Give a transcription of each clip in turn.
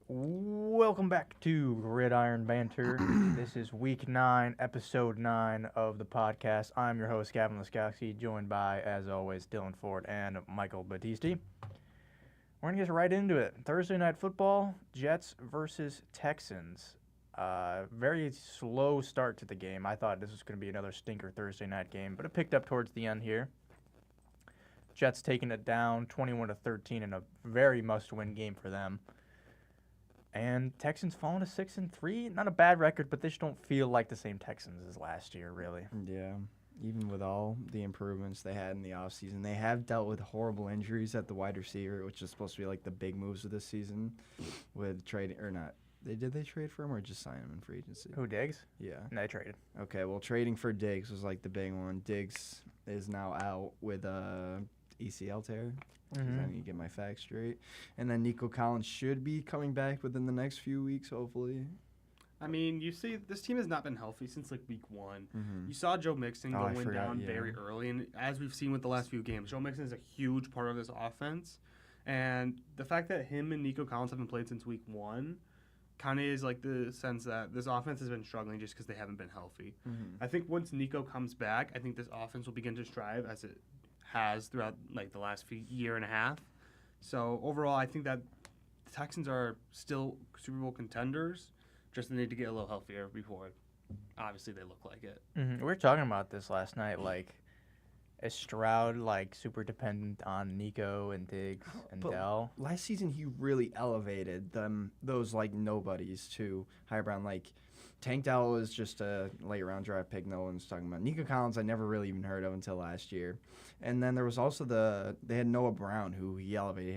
Welcome back to Gridiron Banter. This is week 9, episode 9 of the podcast. I'm your host, Gavin Laskowski, joined by, as always, Dylan Ford and Michael Battisti. We're going to get right into it. Thursday night football, Jets versus Texans. Very slow start to the game. I thought this was going to be another stinker Thursday night game, but it picked up towards the end here. Jets taking it down 21-13 in a very must-win game for them. And Texans falling to 6-3. Not a bad record, but they just don't feel like the same Texans as last year, really. Yeah, even with all the improvements they had in the offseason, they have dealt with horrible injuries at the wide receiver, which is supposed to be like the big moves of this season with trading, or not. Did they trade for him or just sign him in free agency? Who, Diggs? Yeah. No, they traded. Okay, well, trading for Diggs was like the big one. Diggs is now out with ECL tear. I need to get my facts straight. And then Nico Collins should be coming back within the next few weeks, hopefully. I mean, you see, this team has not been healthy since like week 1. You saw Joe Mixon going down very early, and as we've seen with the last few games, Joe Mixon is a huge part of this offense. And the fact that him and Nico Collins haven't played since week 1 kind of is like the sense that this offense has been struggling just because they haven't been healthy. I think once Nico comes back, I think this offense will begin to strive as it has throughout like the last year and a half. So overall, I think that the Texans are still Super Bowl contenders. Just need to get a little healthier before, obviously, they look like it. We were talking about this last night. Like, is Stroud like super dependent on Nico and Diggs and Dell? Last season, he really elevated those like nobodies to higher round. Like Tank Dell was just a late round draft pick. No one's talking about Nico Collins. I never really even heard of until last year. And then there was also they had Noah Brown, who he elevated.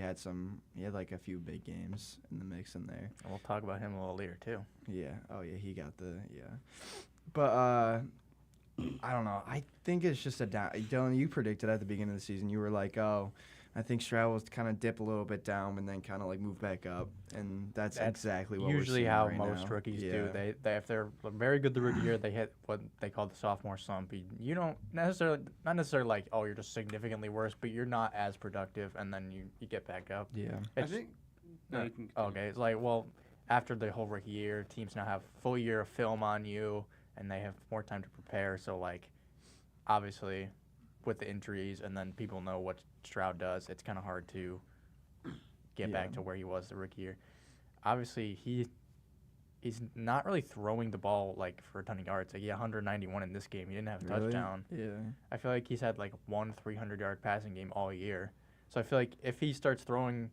He had like a few big games in the mix in there. We'll talk about him a little later too. Yeah. Oh yeah, he got But I don't know. I think it's just Dylan, you predicted at the beginning of the season. You were like, oh, I think Stroud will kind of dip a little bit down and then kind of like move back up, and that's exactly what usually we're seeing how right most now. rookies do. They if they're very good the rookie year, they hit what they call the sophomore slump. You don't not necessarily like, oh, you're just significantly worse, but you're not as productive, and then you get back up. Yeah. I think. No, you can okay, it's like, well, after the whole rookie year, teams now have full year of film on you, and they have more time to prepare. So like, obviously, with the injuries, and then people know what Stroud does, it's kind of hard to get back to where he was the rookie year. Obviously, he's not really throwing the ball like for a ton of yards. Like, he had 191 in this game. He didn't have a touchdown. Yeah. I feel like he's had like one 300-yard passing game all year. So I feel like if he starts throwing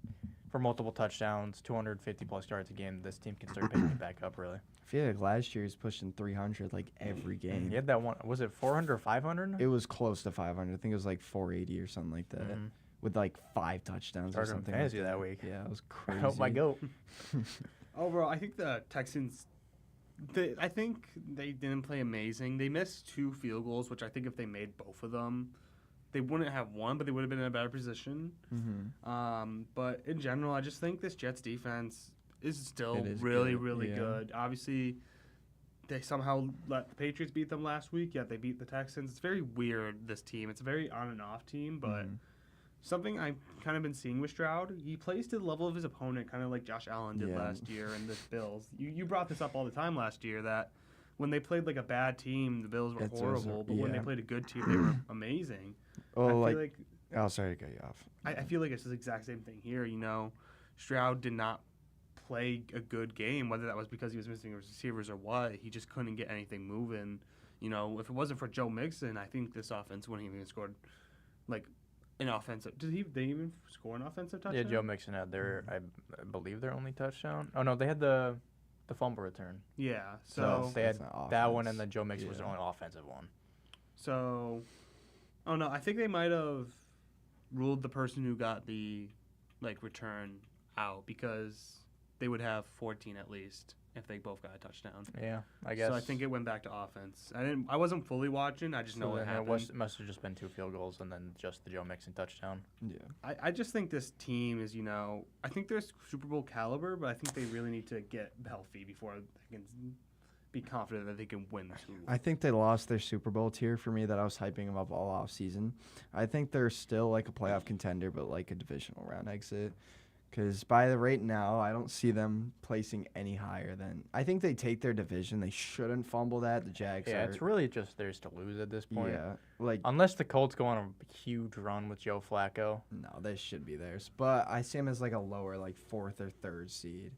for multiple touchdowns, 250-plus yards a game, this team can start picking it back up, really. I feel like last year he was pushing 300 like every game. He had that one. Was it 400 or 500? It was close to 500. I think it was like 480 or something like that, with like 5 touchdowns or something. Fantasy like that week. Yeah, it was crazy. I hope my goat. Overall, I think the Texans. I think they didn't play amazing. They missed 2 field goals, which I think if they made both of them, they wouldn't have won, but they would have been in a better position. But in general, I just think this Jets defense is still really good. Obviously, they somehow let the Patriots beat them last week, yet they beat the Texans. It's very weird, this team. It's a very on and off team, but something I've kind of been seeing with Stroud, he plays to the level of his opponent, kind of like Josh Allen did last year in the Bills. You brought this up all the time last year, that when they played like a bad team, the Bills were horrible, but when they played a good team, they were amazing. Oh, I feel like oh, sorry to cut you off. I feel like it's the exact same thing here. You know, Stroud did not play a good game, whether that was because he was missing receivers or what. He just couldn't get anything moving. You know, if it wasn't for Joe Mixon, I think this offense wouldn't even scored like an offensive. They even score an offensive touchdown? Yeah, Joe Mixon had I believe their only touchdown. Oh no, they had the fumble return. Yeah, so they had that one, and then Joe Mixon was the only offensive one. So, oh no, I think they might have ruled the person who got the return out, because they would have 14 at least if they both got a touchdown. Yeah, I guess. So I think it went back to offense. I wasn't fully watching. I just know what happened. It must have just been 2 field goals and then just the Joe Mixon touchdown. Yeah. I just think this team is, I think they're Super Bowl caliber, but I think they really need to get healthy before they can be confident that they can win. I think they lost their Super Bowl tier for me that I was hyping them up all offseason. I think they're still like a playoff contender, but like a divisional round exit. Because by the rate now, I don't see them placing any higher than. I think they take their division. They shouldn't fumble that. The Jags Yeah, are. it's really just theirs to lose at this point. Yeah, like Unless the Colts go on a huge run with Joe Flacco. no, they should be theirs. But I see them as like a lower, like 4th or 3rd seed.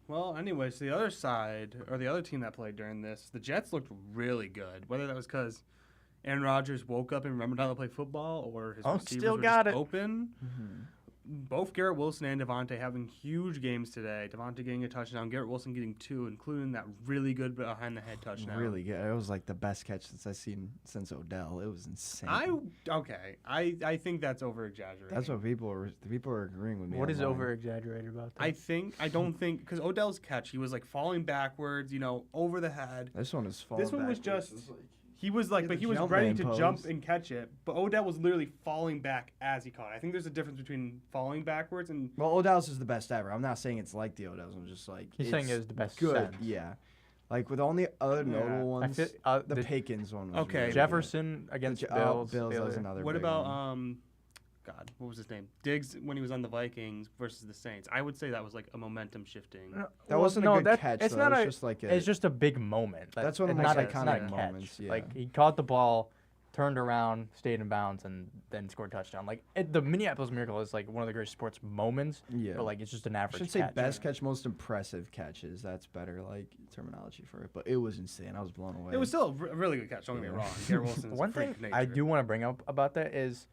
Well, anyways, the other side, or the other team that played during this, the Jets looked really good. Whether that was because Aaron Rodgers woke up and remembered how to play football, or his receivers still were got just it. open. Both Garrett Wilson and Devontae having huge games today. Devontae getting a touchdown, Garrett Wilson getting 2, including that really good behind-the-head touchdown. Really good. It was like the best catch I've seen since Odell. It was insane. I think that's over-exaggerating. That's what people are agreeing with me. What is online. over-exaggerated about that? I don't think, because Odell's catch, he was like falling backwards, over the head. This one is falling. This one was backwards. just. He was like, Did but the he was jump ready man to pose. jump and catch it. But Odell was literally falling back as he caught it. I think there's a difference between falling backwards and. Well, Odell's is the best ever. I'm not saying it's like the Odell's. I'm just like He's saying it was the best Good, sense. yeah. Like with all the other notable ones, feel, the Pickens one was Okay. really Jefferson against Bills. Bills the was other- another. What big about one. God, what was his name? Diggs when he was on the Vikings versus the Saints. I would say that was like a momentum shifting. That wasn't a good that- catch. It's though. not it was a. just like It's just a big moment. That's one of it's the most not a- it's iconic not a catch. moments, yeah. Like he caught the ball, turned around, stayed in bounds, and then scored a touchdown. Like the Minneapolis Miracle is like one of the greatest sports moments. Yeah. But like it's just an I average. should say catch. best catch, most impressive catches. That's better like terminology for it. But it was insane. I was blown away. It was still a really good catch. Don't get me wrong. Garrett Wilson's One a freak thing of I nature. do want to bring up about that is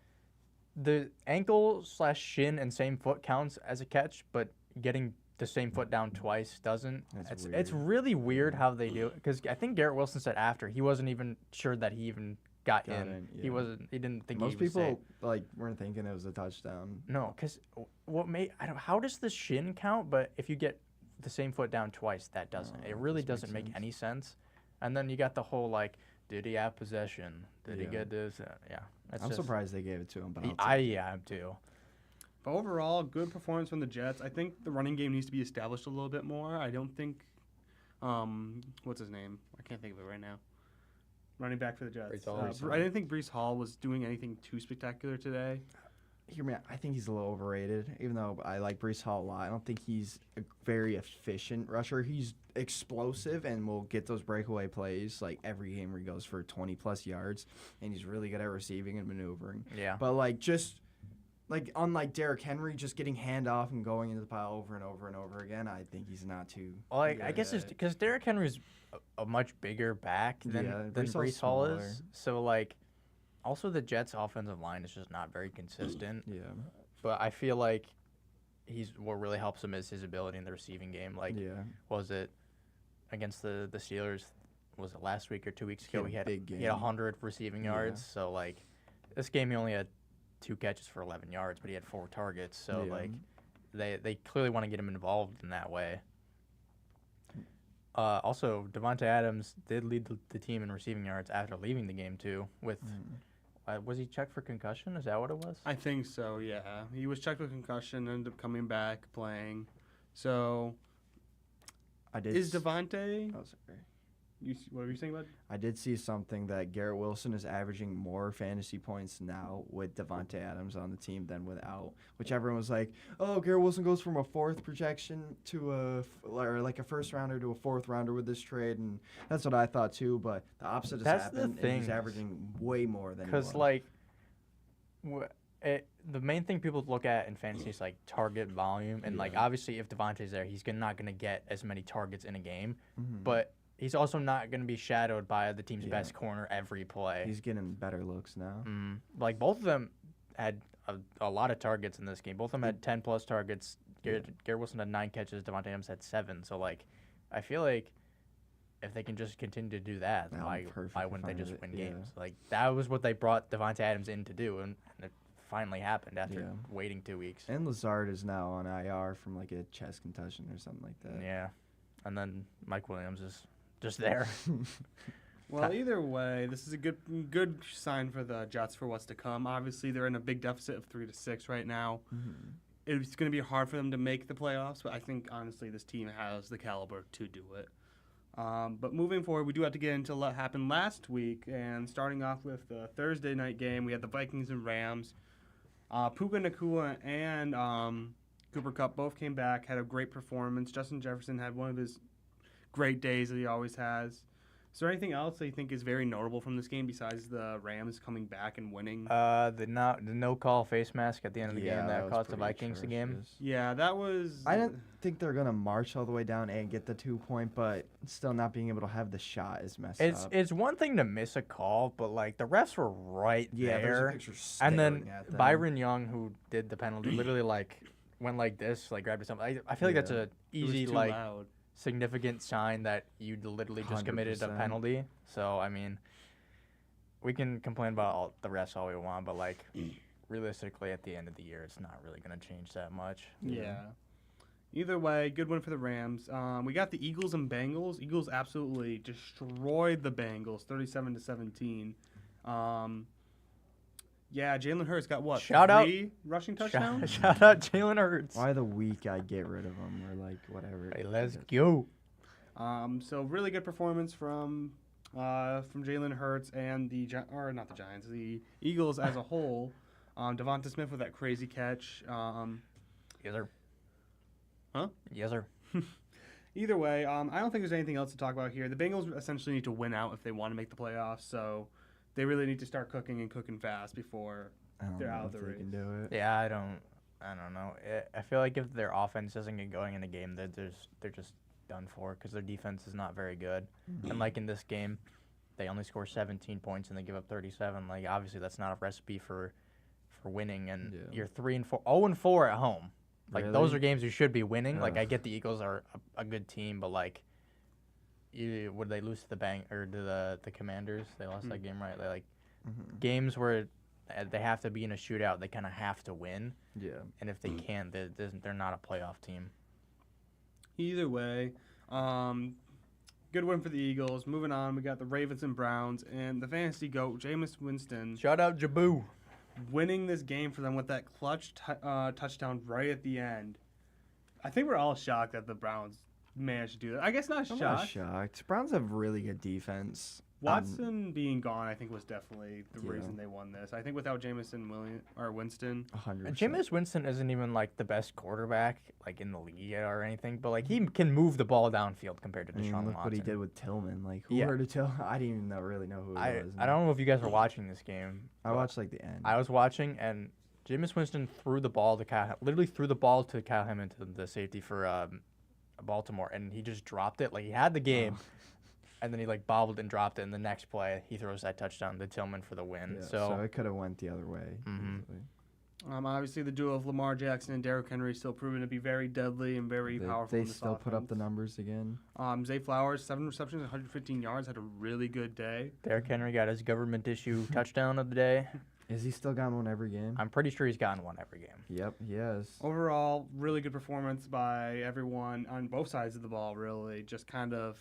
the ankle/shin and same foot counts as a catch, but getting the same foot down twice doesn't. That's It's weird. really weird how they do it because I think Garrett Wilson said after he wasn't even sure that he even got in. yeah. He wasn't. He didn't think Most he was people safe. like weren't thinking it was a touchdown. No, because what made I don't. How does the shin count? But if you get the same foot down twice, that doesn't. It really doesn't make any sense. And then you got the whole like, did he have possession? Did he Yeah. get this? Yeah. That's I'm just, surprised they gave it to him, but I am too. But overall, good performance from the Jets. I think the running game needs to be established a little bit more. I don't think, what's his name? I can't think of it right now. Running back for the Jets. Brees Hall. I didn't think Brees Hall was doing anything too spectacular today. hear me out. I think he's a little overrated, even though I like Brees Hall a lot. I don't think he's a very efficient rusher. He's explosive and will get those breakaway plays like every game where he goes for 20-plus yards, and he's really good at receiving and maneuvering. Yeah. But, unlike Derrick Henry, just getting handoff and going into the pile over and over and over again, I think he's not too Well, I good guess it's at it. because Derrick Henry's a much bigger back than Brees Hall's Brees Hall smaller. is. So, like, also the Jets' offensive line is just not very consistent. Yeah. But I feel like what really helps him is his ability in the receiving game. Like, Yeah. was it against the Steelers? Was it last week or 2 weeks He ago? had a big He had game. 100 receiving Yeah. yards. So, like, this game he only had 2 catches for 11 yards, but he had 4 targets. So, Yeah. like, they clearly want to get him involved in that way. Also, Devontae Adams did lead the team in receiving yards after leaving the game, too. With was he checked for concussion? Is that what it was? I think so, yeah. He was checked with concussion, ended up coming back, playing. So, I did. is Devontae... Oh, sorry. What were you saying, bud? I did see something that Garrett Wilson is averaging more fantasy points now with Devontae Adams on the team than without, which everyone was like, oh, Garrett Wilson goes from a 4th projection to a first rounder to a 4th rounder with this trade, and that's what I thought too, but the opposite has That's the happened, and he's thing. averaging way more than he Because, was. like, the main thing people look at in fantasy is, like, target volume. And, like, Yeah. obviously, if Devontae's there, he's not going to get as many targets in a game. Mhm. But he's also not going to be shadowed by the team's Yeah. best corner every play. He's getting better looks now. Like, both of them had a lot of targets in this game. Both of them had 10-plus targets. Garrett Wilson had 9 catches. Devontae Adams had 7. So, like, I feel like if they can just continue to do that, then I'm why perfectly wouldn't they fine just with win it, yeah. games? Like, that was what they brought Devontae Adams in to do, and it finally happened after Yeah. waiting 2 weeks. And Lazard is now on IR from like a chest concussion or something like that. Yeah. And then Mike Williams is just there. Well, either way, this is a good sign for the Jets for what's to come. Obviously, they're in a big deficit of 3-6 right now. Mhm. It's going to be hard for them to make the playoffs, but I think, honestly, this team has the caliber to do it. But moving forward, we do have to get into what happened last week. And starting off with the Thursday night game, we had the Vikings and Rams. Puka Nakua and Cooper Kupp both came back, had a great performance. Justin Jefferson had one of his great days that he always has. Is there anything else that you think is very notable from this game besides the Rams coming back and winning? The no call face mask at the end of the game that was cost the pretty Vikings the game. atrocious. Yeah, that was. I didn't think they're gonna march all the way down and get the 2-point, but still not being able to have the shot is messed up. It's one thing to miss a call, but like the refs were right There's a there. picture And then staring at them. Byron Young, who did the penalty, literally like went like this, like grabbed something. I feel like that's a It was easy too like loud. significant sign that you literally just committed a 100%. penalty. So I mean, we can complain about the refs all we want, but like realistically, at the end of the year, it's not really gonna change that much. Yeah. Either way, good win for the Rams. We got the Eagles and Bengals. Eagles absolutely destroyed the Bengals, 37-17. Yeah, Jalen Hurts got what? Shout out- 3 rushing touchdowns. Shout out Jalen Hurts. Why the week I get rid of them or like whatever. Hey, let's go. So really good performance from Jalen Hurts and not the Giants, the Eagles as a whole. Devonta Smith with that crazy catch. Yes, sir. Huh? Yes, sir. Either way, I don't think there's anything else to talk about here. The Bengals essentially need to win out if they want to make the playoffs, so they really need to start cooking and cooking fast before I don't they're know out of if the they race. can do it. Yeah, I don't know. I feel like if their offense doesn't get going in a game, they're just done for because their defense is not very good. And like in this game, they only score 17 points and they give up 37. Like obviously that's not a recipe for winning. And Yeah. you're 0-4 at home. Like those Really? are games you should be winning. Like I Ugh. get the Eagles are a good team, but like, would they lose to the Commanders? They lost that game, right? They like games where they have to be in a shootout. They kind of have to win, Yeah. and if they can't, they're not a playoff team. Either way, good win for the Eagles. Moving on, we got the Ravens and Browns, and the fantasy GOAT, Jameis Winston, Shout out Jaboo. winning this game for them with that clutch touchdown right at the end. I think we're all shocked that the Browns managed to do that. I guess not I'm shocked. not shocked. Browns have really good defense. Watson being gone, I think, was definitely the Yeah. reason they won this. I think without Jameson Winston, 100%. And Jameis Winston isn't even like the best quarterback like in the league or anything, but like he can move the ball downfield compared to I mean, Deshaun look Watson. what he did with Tillman. Like, who Yeah. heard of Tillman? I didn't even really know who it was. I don't know if you guys were watching this game. I but watched like the end. I was watching, and Jameis Winston threw the ball to Kyle Hamilton, the safety for Baltimore, and he just dropped it. Like he had the game, and then he like bobbled and dropped it. And the next play, he throws that touchdown to Tillman for the win. Yeah, so it could have went the other way. Mhm. easily. obviously the duo of Lamar Jackson and Derrick Henry still proven to be very deadly and very powerful. They in this still put up the offense. numbers again. Zay Flowers, 7 receptions, 115 yards, had a really good day. Derrick Henry got his government issue touchdown of the day. Is he still got one every game? I'm pretty sure he's gotten one every game. Yep, he has. Overall, really good performance by everyone on both sides of the ball. Really, just kind of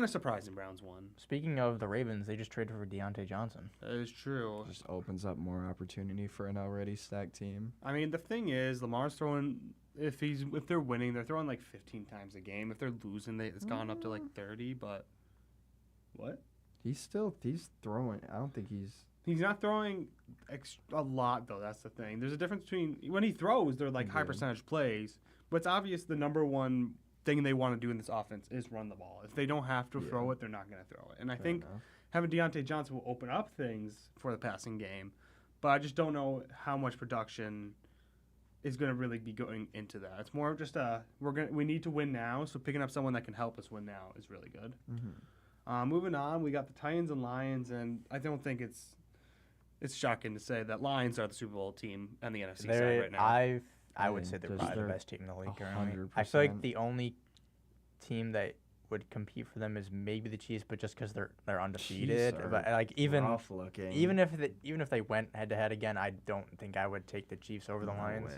surprising. Browns won. Speaking of the Ravens, they just traded for Deontay Johnson. That is true. Just opens up more opportunity for an already stacked team. I mean, the thing is, Lamar's throwing. If they're winning, they're throwing like 15 times a game. If they're losing, it's gone up to like 30. But what? He's throwing. I don't think he's. He's not throwing a lot though. That's the thing. There's a difference between when he throws, they're like high Yeah. percentage plays. But it's obvious the number one thing they want to do in this offense is run the ball. If they don't have to throw it, they're not going to throw it. And I Fair think enough. having Deontay Johnson will open up things for the passing game. But I just don't know how much production is going to really be going into that. It's more of just we need to win now. So picking up someone that can help us win now is really good. Moving on, we got the Titans and Lions, and I don't think it's shocking to say that Lions are the Super Bowl team on the NFC side right now. I would Yeah, say they're just probably the they're best team in the league currently. 100%. I feel like the only team that would compete for them is maybe the Chiefs, but just because they're undefeated. Chiefs are But like even rough looking. even if they went head to head again, I don't think I would take the Chiefs over the No Lions.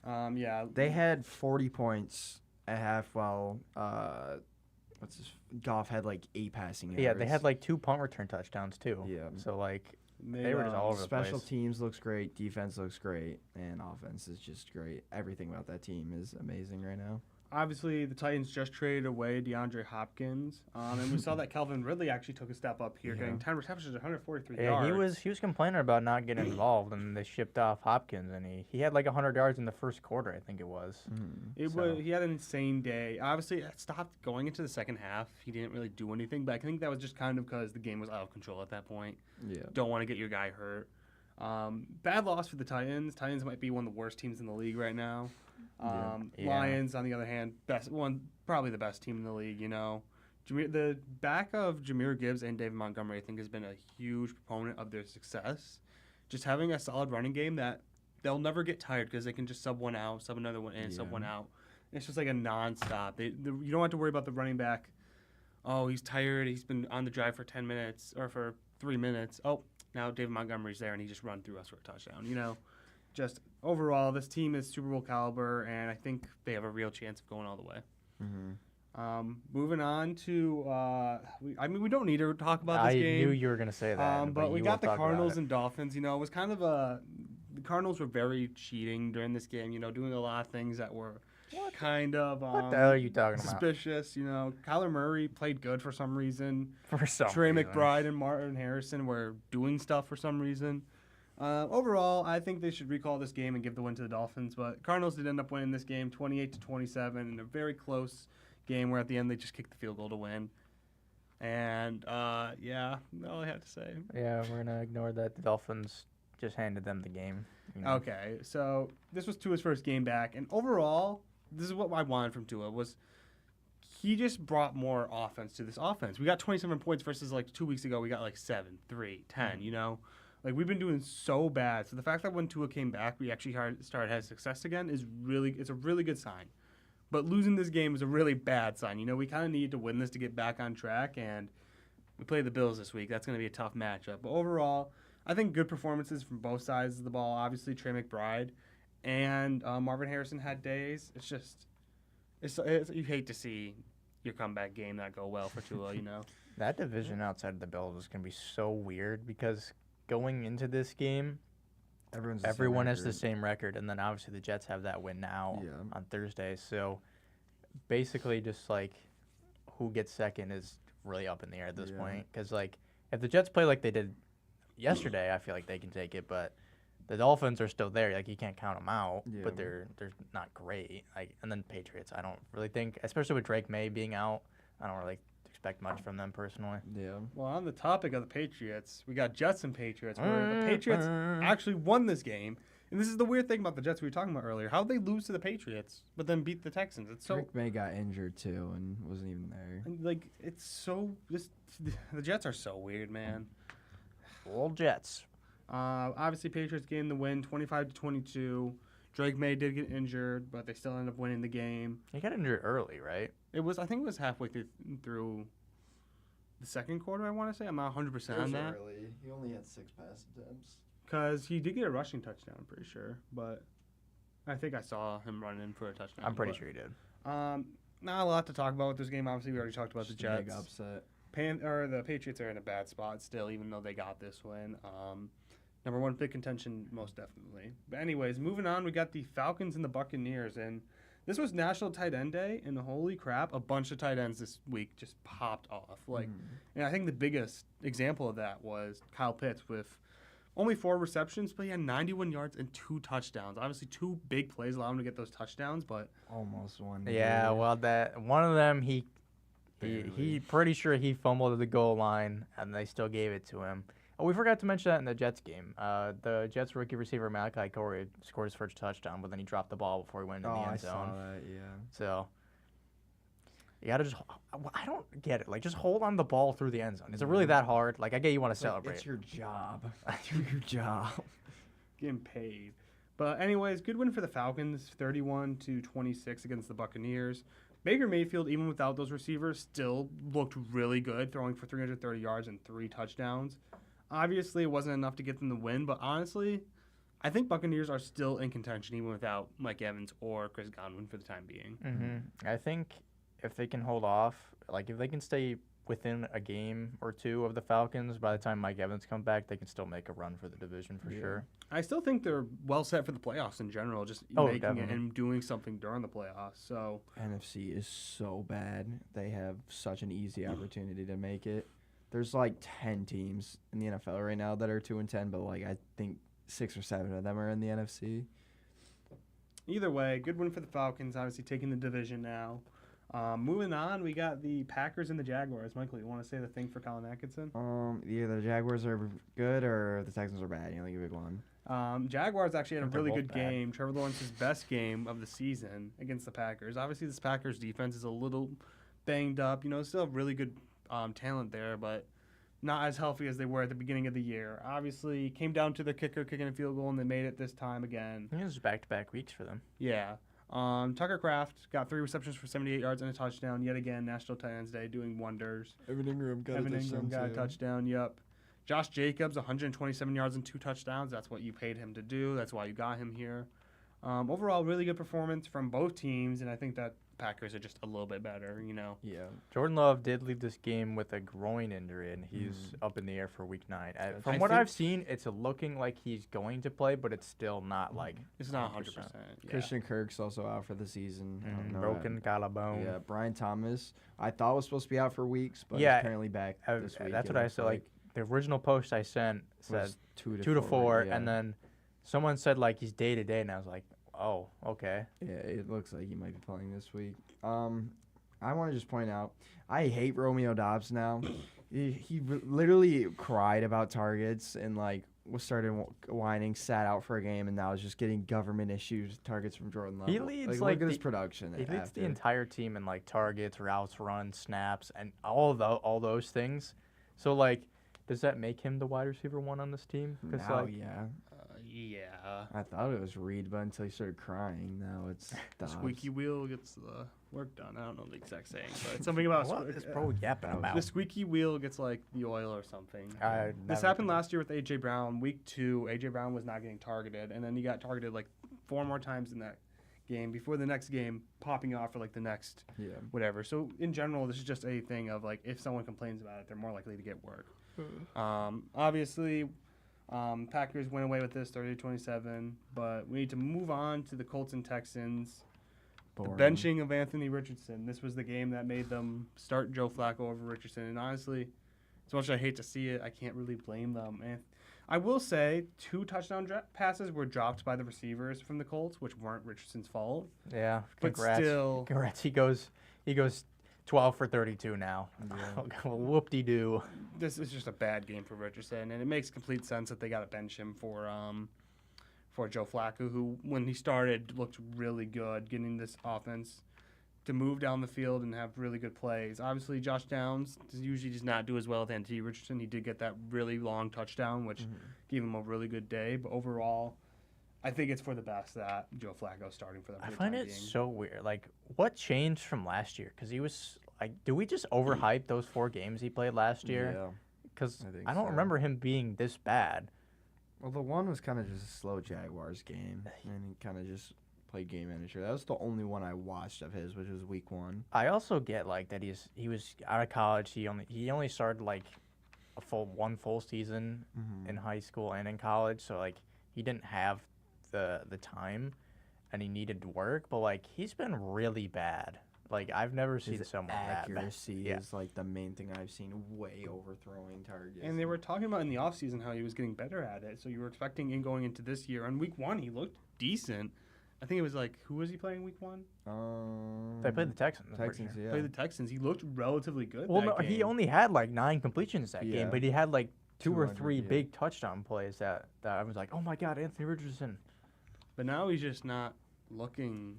way. Yeah. They had 40 points at half while Goff had like 8 passing yards. Yeah, they had like 2 punt return touchdowns too. Yeah. So like they were just all over the Special place. teams looks great, defense looks great, and offense is just great. Everything about that team is amazing right now. Obviously, the Titans just traded away DeAndre Hopkins, and we saw that Calvin Ridley actually took a step up here, getting 10 receptions, 143 Yeah, yards. he was complaining about not getting involved, and they shipped off Hopkins, and he had like 100 yards in the first quarter, I think it was. He had an insane day. Obviously, it stopped going into the second half. He didn't really do anything, but I think that was just kind of because the game was out of control at that point. Yeah. Don't want to get your guy hurt. Bad loss for the Titans. Titans might be one of the worst teams in the league right now. Yeah. Lions, on the other hand, probably the best team in the league. You know, the back of Jahmyr Gibbs and David Montgomery, I think, has been a huge proponent of their success. Just having a solid running game that they'll never get tired because they can just sub one out, sub another one in, sub one out. It's just like a nonstop. You don't have to worry about the running back. Oh, he's tired. He's been on the drive for 10 minutes or for 3 minutes. Oh, now David Montgomery's there and he just run through us for a touchdown. You know, just overall, this team is Super Bowl caliber, and I think they have a real chance of going all the way. Moving on to, we don't need to talk about this game. I knew you were going to say that. But we got the Cardinals and Dolphins. You know, it was kind of the Cardinals were very cheating during this game, you know, doing a lot of things that were kind of what the hell are you talking suspicious. You know, Kyler Murray played good for some reason. Trey McBride and Martin Harrison were doing stuff for some reason. Overall, I think they should recall this game and give the win to the Dolphins. But Cardinals did end up winning this game 28-27 in a very close game where at the end they just kicked the field goal to win. And, yeah, that's all I have to say. Yeah, we're going to ignore that. The Dolphins just handed them the game. You know. Okay, so this was Tua's first game back. And overall, this is what I wanted from Tua was he just brought more offense to this offense. We got 27 points versus like 2 weeks ago we got like 7, 3, 10, you know? Like, we've been doing so bad. So the fact that when Tua came back, we actually started having success again it's a really good sign. But losing this game is a really bad sign. You know, we kind of need to win this to get back on track, and we play the Bills this week. That's going to be a tough matchup. But overall, I think good performances from both sides of the ball. Obviously, Trey McBride and Marvin Harrison had days. It's just, you hate to see your comeback game not go well for Tua, you know. That division outside of the Bills is going to be so weird because going into this game, everyone has the same record, and then obviously the Jets have that win now on Thursday. So basically, just like who gets second is really up in the air at this point. Because like if the Jets play like they did yesterday, I feel like they can take it. But the Dolphins are still there. Like you can't count them out, but they're not great. Like and then Patriots, I don't really think, especially with Drake May being out, I don't really expect much from them personally. Yeah. Well, on the topic of the Patriots, we got Jets and Patriots, where the Patriots actually won this game. And this is the weird thing about the Jets we were talking about earlier. How'd they lose to the Patriots, but then beat the Texans? It's so Drake May got injured too and wasn't even there. like it's so the Jets are so weird, man. Old Jets. Obviously, Patriots gained the win, 25-22. Drake May did get injured, but they still ended up winning the game. He got injured early, right? I think it was halfway through the second quarter, I want to say. I'm not 100% on that. Early. He only had 6 pass attempts. Because he did get a rushing touchdown, I'm pretty sure. But I think I saw him run in for a touchdown. I'm pretty sure he did. Not a lot to talk about with this game. Obviously, we already talked about Just the Jets. Big upset. The Patriots are in a bad spot still, even though they got this win. Number one pick contention, most definitely. But anyways, moving on, we got the Falcons and the Buccaneers. And this was National Tight End Day, and holy crap, a bunch of tight ends this week just popped off. And I think the biggest example of that was Kyle Pitts with only 4 receptions, but he had 91 yards and 2 touchdowns. Obviously, 2 big plays allowed him to get those touchdowns, but Almost one. Yeah, well, that one of them he pretty sure he fumbled at the goal line, and they still gave it to him. Oh, we forgot to mention that in the Jets game. The Jets rookie receiver Malachi Corey scored his first touchdown, but then he dropped the ball before he went into the end zone. I saw that, yeah. So you gotta I don't get it. Like, just hold on the ball through the end zone. Is it really that hard? Like, I get you want to celebrate. It's your job. Do your job. getting paid. But anyways, good win for the Falcons, 31-26 against the Buccaneers. Baker Mayfield, even without those receivers, still looked really good, throwing for 330 yards and 3 touchdowns. Obviously, it wasn't enough to get them the win, but honestly, I think Buccaneers are still in contention even without Mike Evans or Chris Godwin for the time being. I think if they can hold off, like if they can stay within a game or two of the Falcons. By the time Mike Evans comes back, they can still make a run for the division for sure. I still think they're well set for the playoffs in general, just making definitely. it and doing something during the playoffs. So NFC is so bad. They have such an easy opportunity to make it. There's like 10 teams in the NFL right now that are 2-10, but like I think 6 or 7 of them are in the NFC. either way, good win for the Falcons, obviously taking the division now. Moving on, we got the Packers and the Jaguars. Michael, you want to say the thing for Colin Atkinson? Either the Jaguars are good or the Texans are bad. You know, give it one. Jaguars actually had a They're really both good bad. game. Trevor Lawrence's best game of the season against the Packers. Obviously, this Packers defense is a little banged up. You know, still have really good talent there, but not as healthy as they were at the beginning of the year. Obviously, came down to the kicker kicking a field goal, and they made it this time again. I think it was back-to-back weeks for them. Yeah. Tucker Kraft got 3 receptions for 78 yards and a touchdown. Yet again, National Tight Ends Day doing wonders. Evan Ingram got Evan Ingram got a touchdown. Yep. Josh Jacobs, 127 yards and 2 touchdowns. That's what you paid him to do. That's why you got him here. Overall, really good performance from both teams, and I think that Packers are just a little bit better, you know. Yeah. Jordan Love did leave this game with a groin injury, and he's up in the air for Week 9. From I what think- I've seen, it's looking like he's going to play, but it's still not like It's not 100%. Yeah. Christian Kirk's also out for the season. I don't know. broken collarbone. Yeah, Brian Thomas, I thought was supposed to be out for weeks, but Yeah, he's apparently back this week. That's it what I looks said. Like the original post I sent said was 2 2 to 4, yeah. and then someone said like he's day to day, and I was like, oh, okay. Yeah, it looks like he might be playing this week. I want to just point out, I hate Romeo Dobbs now. He literally cried about targets and like started whining, sat out for a game, and now is just getting government issued targets from Jordan Love. He leads, look like, at his the- production. He leads after. the entire team in like targets, routes, runs, snaps, and all those things. So like, does that make him the wide receiver 1 on this team? Now, Like, yeah. Yeah. I thought it was Reed, but until he started crying, now it's The Dobbs. squeaky wheel gets the work done. I don't know the exact saying, but it's something about what is bro yapping The about? the squeaky wheel gets like the oil or something. I This never happened did. last year with A.J. Brown. Week 2, A.J. Brown was not getting targeted, and then he got targeted like 4 more times in that game before the next game popping off for like the next Yeah. whatever. So in general, this is just a thing of like if someone complains about it, they're more likely to get work. Obviously, Packers went away with this 30-27, but we need to move on to the Colts and Texans. Boring. The benching of Anthony Richardson. This was the game that made them start Joe Flacco over Richardson. And honestly, as much as I hate to see it, I can't really blame them. And I will say 2 touchdown passes were dropped by the receivers from the Colts, which weren't Richardson's fault. Yeah, But congrats. still- Congrats. He goes 12 for 32 now. Whoop-de-doo. This is just a bad game for Richardson, and it makes complete sense that they got to bench him for Joe Flacco, who, when he started, looked really good, getting this offense to move down the field and have really good plays. Obviously, Josh Downs usually does not do as well with Anthony Richardson. He did get that really long touchdown, which gave him a really good day. But overall, I think it's for the best that Joe Flacco's starting for them. I For find the it time being. so weird. Like, what changed from last year? Because he was like, do we just overhype those 4 games he played last year? Yeah. Because I think I don't so. remember him being this bad. Well, the one was kind of just a slow Jaguars game, and he kind of just played game manager. That was the only one I watched of his, which was week 1. I also get like that he was out of college. He only started like one full season in high school and in college. So like he didn't have the time, and he needed work. But like he's been really bad. Like I've never seen His someone that bad. accuracy Yeah. is like the main thing I've seen. Way overthrowing targets. And they were talking about in the offseason how he was getting better at it. So you were expecting in going into this year. On week 1, he looked decent. I think it was like, who was he playing week 1? They played the Texans. I'm pretty Texans, sure. yeah. Played the Texans. He looked relatively good. Well, that no, he game. only had like 9 completions that Yeah. game, but he had like 2 or 200, 3 yeah. big touchdown plays that I was like, oh my god, Anthony Richardson. But now he's just not looking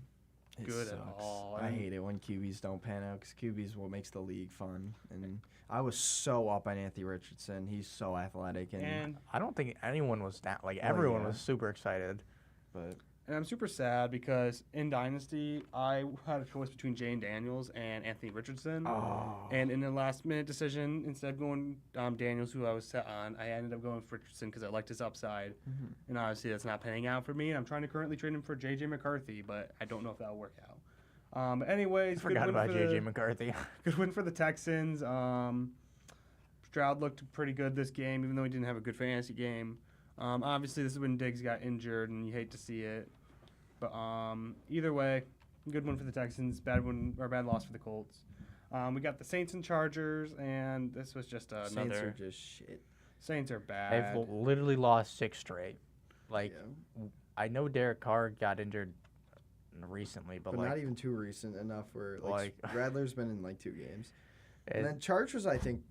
It good at sucks. all. I And- hate it when QBs don't pan out because QBs is what makes the league fun. And I was so up on Anthony Richardson. He's so athletic, And I don't think anyone was that like everyone was super excited. but I'm super sad because in Dynasty, I had a choice between Jane Daniels and Anthony Richardson. And in the last minute decision, instead of going Daniels, who I was set on, I ended up going with Richardson because I liked his upside. And obviously, that's not panning out for me. I'm trying to currently trade him for J.J. McCarthy, but I don't know if that'll work out. But anyways, Forgot good win about for J.J. the, McCarthy. good win for the Texans. Stroud looked pretty good this game, even though he didn't have a good fantasy game. Obviously, this is when Diggs got injured, and you hate to see it. But either way, good win for the Texans, bad loss for the Colts. We got the Saints and Chargers, and this was just another. Saints are just shit. Saints are bad. They've literally lost 6 straight. Like, Yeah. I know Derek Carr got injured recently, but like, not even too recent enough where like- Radler's been in like 2 games. And it- then Chargers, I think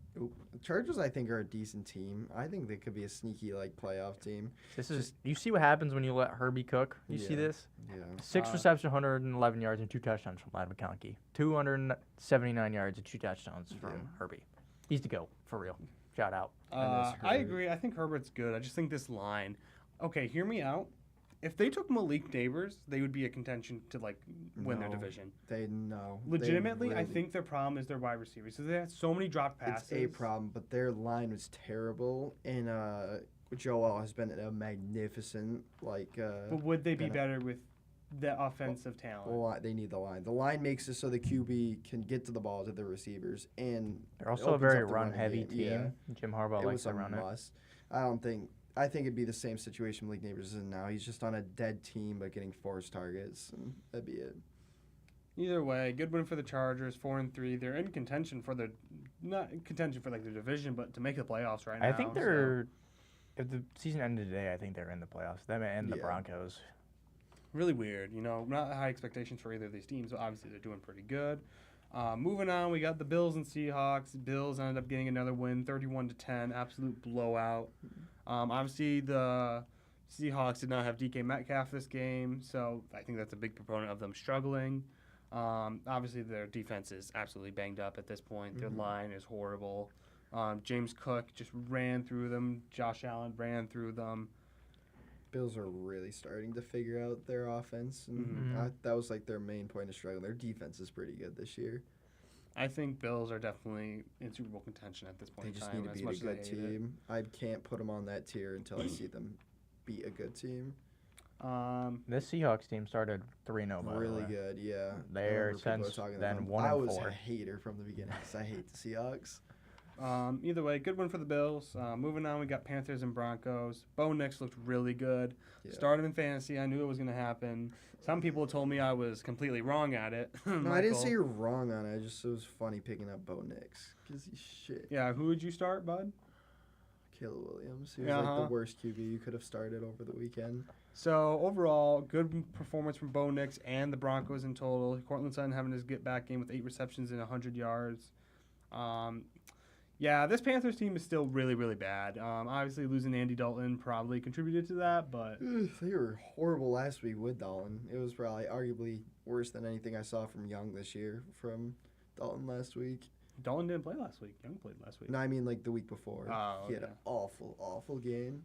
are a decent team. I think they could be a sneaky like playoff team. this is you see what happens when you let Herbie cook. You see Yeah. this? Yeah. 6 receptions, 111 yards, and 2 touchdowns from Lad McConkey. 279 yards and 2 touchdowns from Yeah. Herbie. He's the GOAT, for real. Shout out. I Herbert. agree. I think Herbert's good. I just think this line. Okay, hear me out. If they took Malik Neighbors, they would be a contention to like win their No. division. They know. Legitimately, I think their problem is their wide receivers. So they had so many drop passes. it's a problem, but their line was terrible, and Joel has been a magnificent like. But would they be gonna- better with the offensive talent? They need the line. The line makes it so the QB can get to the ball to the receivers, and They're also a opens very up the running run-heavy game. team. Yeah. Jim Harbaugh It likes was to a run it. must. I think it'd be the same situation Malik Neighbors is in now. He's just on a dead team, but getting forced targets, and that'd be it. Either way, good win for the Chargers, 4-3. They're in contention for not in contention for like the division, but to make the playoffs right now. I think they're. If the season ended today, I think they're in the playoffs. Them and the Yeah. Broncos. Really weird. Not high expectations for either of these teams, but obviously they're doing pretty good. Moving on, we got the Bills and Seahawks. Bills ended up getting another win, 31-10, absolute blowout. Obviously, the Seahawks did not have DK Metcalf this game, so I think that's a big proponent of them struggling. Obviously, their defense is absolutely banged up at this point. Their line is horrible. James Cook just ran through them. Josh Allen ran through them. Bills are really starting to figure out their offense, and Mhm. that was like their main point of struggle. Their defense is pretty good this year. I think Bills are definitely in Super Bowl contention at this point They in just time. need to as beat much a as I good hate it. team. I can't put them on that tier until I see them beat a good team. This Seahawks team started 3-0. By Really the way. good, yeah. I They're remember people since talking then about them. 1 I and was 4. a hater from the beginning because I hate the Seahawks. Either way, good one for the Bills. Moving on, we got Panthers and Broncos. Bo Nix looked really good. Yeah. Started in fantasy. I knew it was going to happen. Some people told me I was completely wrong at it. No, I didn't say you're wrong on it. It was funny picking up Bo Nix because he's shit. Yeah, who would you start, bud? Caleb Williams. He was Yeah, like the worst QB you could have started over the weekend. So, overall, good performance from Bo Nix and the Broncos in total. Cortland Sutton having his get-back game with 8 receptions and 100 yards. Yeah, this Panthers team is still really, really bad. Obviously, losing Andy Dalton probably contributed to that, but They were horrible last week with Dalton. It was probably arguably worse than anything I saw from Young this year from Dalton last week. Dalton didn't play last week. Young played last week. No, I mean like the week before. Oh, He had okay. an awful game.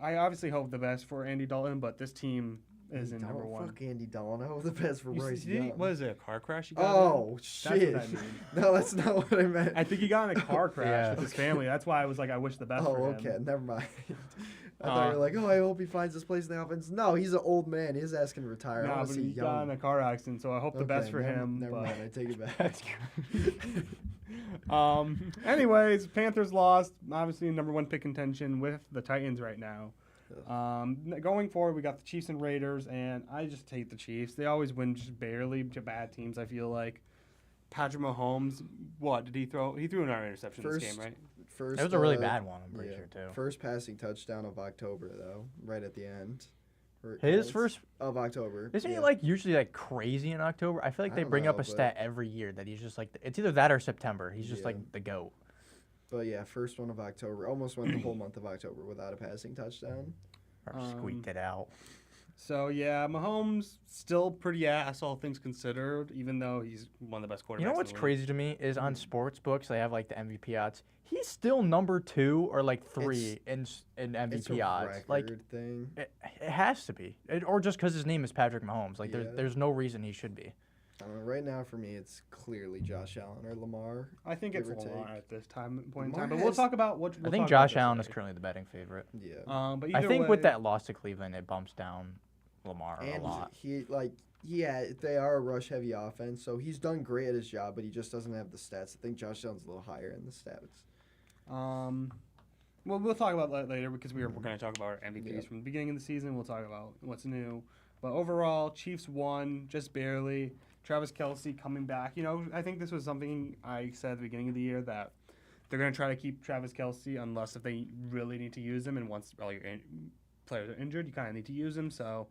I obviously hope the best for Andy Dalton, but this team is in number one. Fuck Andy Dalton. I hope the best for You Bryce see- Young. what is it, a car crash you got in? Oh, That's shit. what I mean. No, that's not what I meant. I think he got in a car crash Yeah. with his family. That's why I was like, I wish the best for Oh, him. okay. Never mind. I thought you were like, oh, I hope he finds his place in the offense. No, he's an old man. His ass can retire. I Nah, want but to see he got in Young. a car accident, so I hope the best for him. Never but- mind. I take it back. Anyways, Panthers lost. Obviously, number one pick contention with the Titans right now. Going forward, we got the Chiefs and Raiders, and I just hate the Chiefs. They always win just barely to bad teams, I feel like. Patrick Mahomes, what did he throw? He threw an interception this game, right? First, It was a really bad one, I'm pretty yeah. sure, too. First passing touchdown of October, though, right at the end. His first. of October. Isn't he yeah. like usually like crazy in October? I feel like I they don't bring up know, a but- stat every year that he's just like it's either that or September. He's just Yeah. like the GOAT. But yeah, first one of October. Almost went the whole month of October without a passing touchdown. Or squeaked it out. So, yeah, Mahomes still pretty ass, all things considered, even though he's one of the best quarterbacks. You know in what's the league. crazy to me is on sports books they have like the MVP odds. He's still number 2 or like 3 in It's MVP a odds. record Like thing. it has to be, or just because his name is Patrick Mahomes. Like Yeah. there's no reason he should be. I don't know, right now for me, it's clearly Josh Allen or Lamar. I think it's give or Lamar take. at this point in Lamar time. But we'll has- talk about what. I think Josh Allen is currently the betting favorite. Yeah. But I either think way, with that loss to Cleveland, it bumps down Lamar a And lot. they are a rush-heavy offense, so he's done great at his job, but he just doesn't have the stats. I think Josh Allen's a little higher in the stats. Well, we'll talk about that later because we're going to talk about our MVPs from the beginning of the season. We'll talk about what's new. But overall, Chiefs won just barely. Travis Kelce coming back. You know, I think this was something I said at the beginning of the year that they're going to try to keep Travis Kelce unless if they really need to use him. And once all your players are injured, you kind of need to use him. So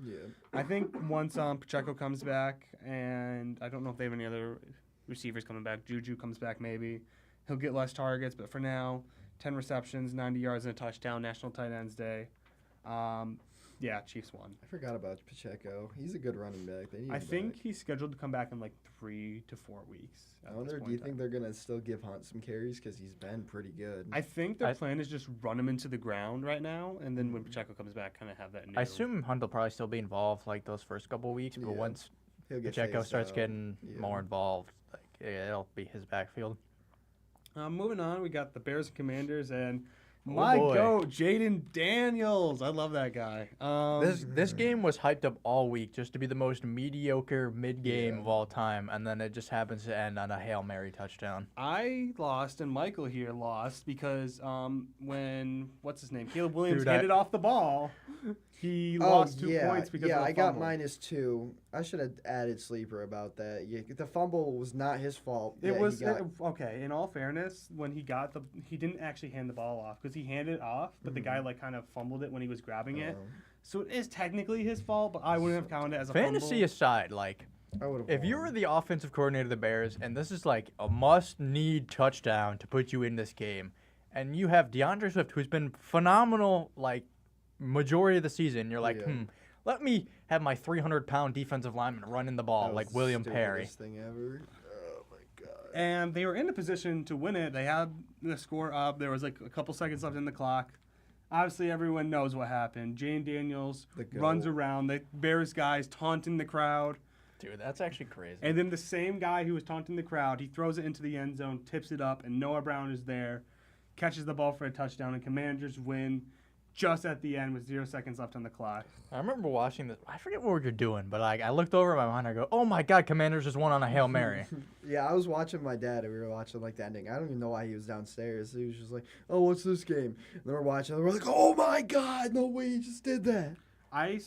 I think once Pacheco comes back, and I don't know if they have any other receivers coming back. Juju comes back maybe. He'll get less targets, but for now, 10 receptions, 90 yards, and a touchdown, National Tight Ends Day. Yeah, Chiefs won. I forgot about Pacheco. He's a good running back. They need I him think back. he's scheduled to come back in like 3 to 4 weeks. I wonder, do you think they're going to still give Hunt some carries? Because he's been pretty good. I think their plan is just run him into the ground right now, and then when Pacheco comes back, kind of have that new. I assume Hunt will probably still be involved like those first couple of weeks, but once Pacheco starts getting more involved, like it'll be his backfield. Moving on, we got the Bears and Commanders, and boy. my goat, Jaden Daniels. I love that guy. This game was hyped up all week just to be the most mediocre mid-game of all time, and then it just happens to end on a Hail Mary touchdown. I lost, and Michael here lost because when Caleb Williams handed off the ball, he lost 2 points because of the I got fumble. -2. I should have added Sleeper about that. Yeah, the fumble was not his fault. It was okay. In all fairness, when he didn't actually hand the ball off because he handed it off, but the guy like kind of fumbled it when he was grabbing it. So it is technically his fault, but I wouldn't have counted it as a Fantasy fumble. aside, like if you were the offensive coordinator of the Bears and this is like a must-need touchdown to put you in this game, and you have DeAndre Swift who's been phenomenal like majority of the season, you're like, let me have my 300-pound defensive lineman run in the ball like William Perry. Thing ever. Oh my god. And they were in a position to win it. They had the score up. There was like a couple seconds left in the clock. Obviously, everyone knows what happened. Jane Daniels runs around. The Bears guys taunting the crowd. Dude, that's actually crazy. And then the same guy who was taunting the crowd, he throws it into the end zone, tips it up, and Noah Brown is there, catches the ball for a touchdown, and Commanders win just at the end with 0 seconds left on the clock. I remember watching this. I forget what we were doing, but like I looked over at my mind. I go, "Oh my God, Commanders just won on a Hail Mary." Yeah, I was watching my dad, and we were watching like the ending. I don't even know why he was downstairs. He was just like, "Oh, what's this game?" And then we're watching, and we're like, "Oh my God, no way, he just did that." I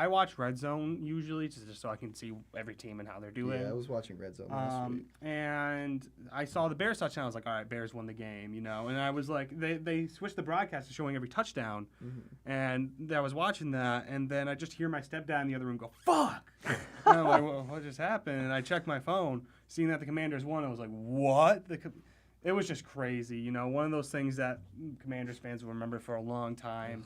watch Red Zone usually just so I can see every team and how they're doing. Yeah, I was watching Red Zone last week. And I saw the Bears touchdown. I was like, all right, Bears won the game, you know. And I was like, they switched the broadcast to showing every touchdown, and I was watching that, and then I just hear my stepdad in the other room go, "Fuck!" And I'm like, well, what just happened? And I checked my phone, seeing that the Commanders won. I was like, what? It was just crazy, you know. One of those things that Commanders fans will remember for a long time.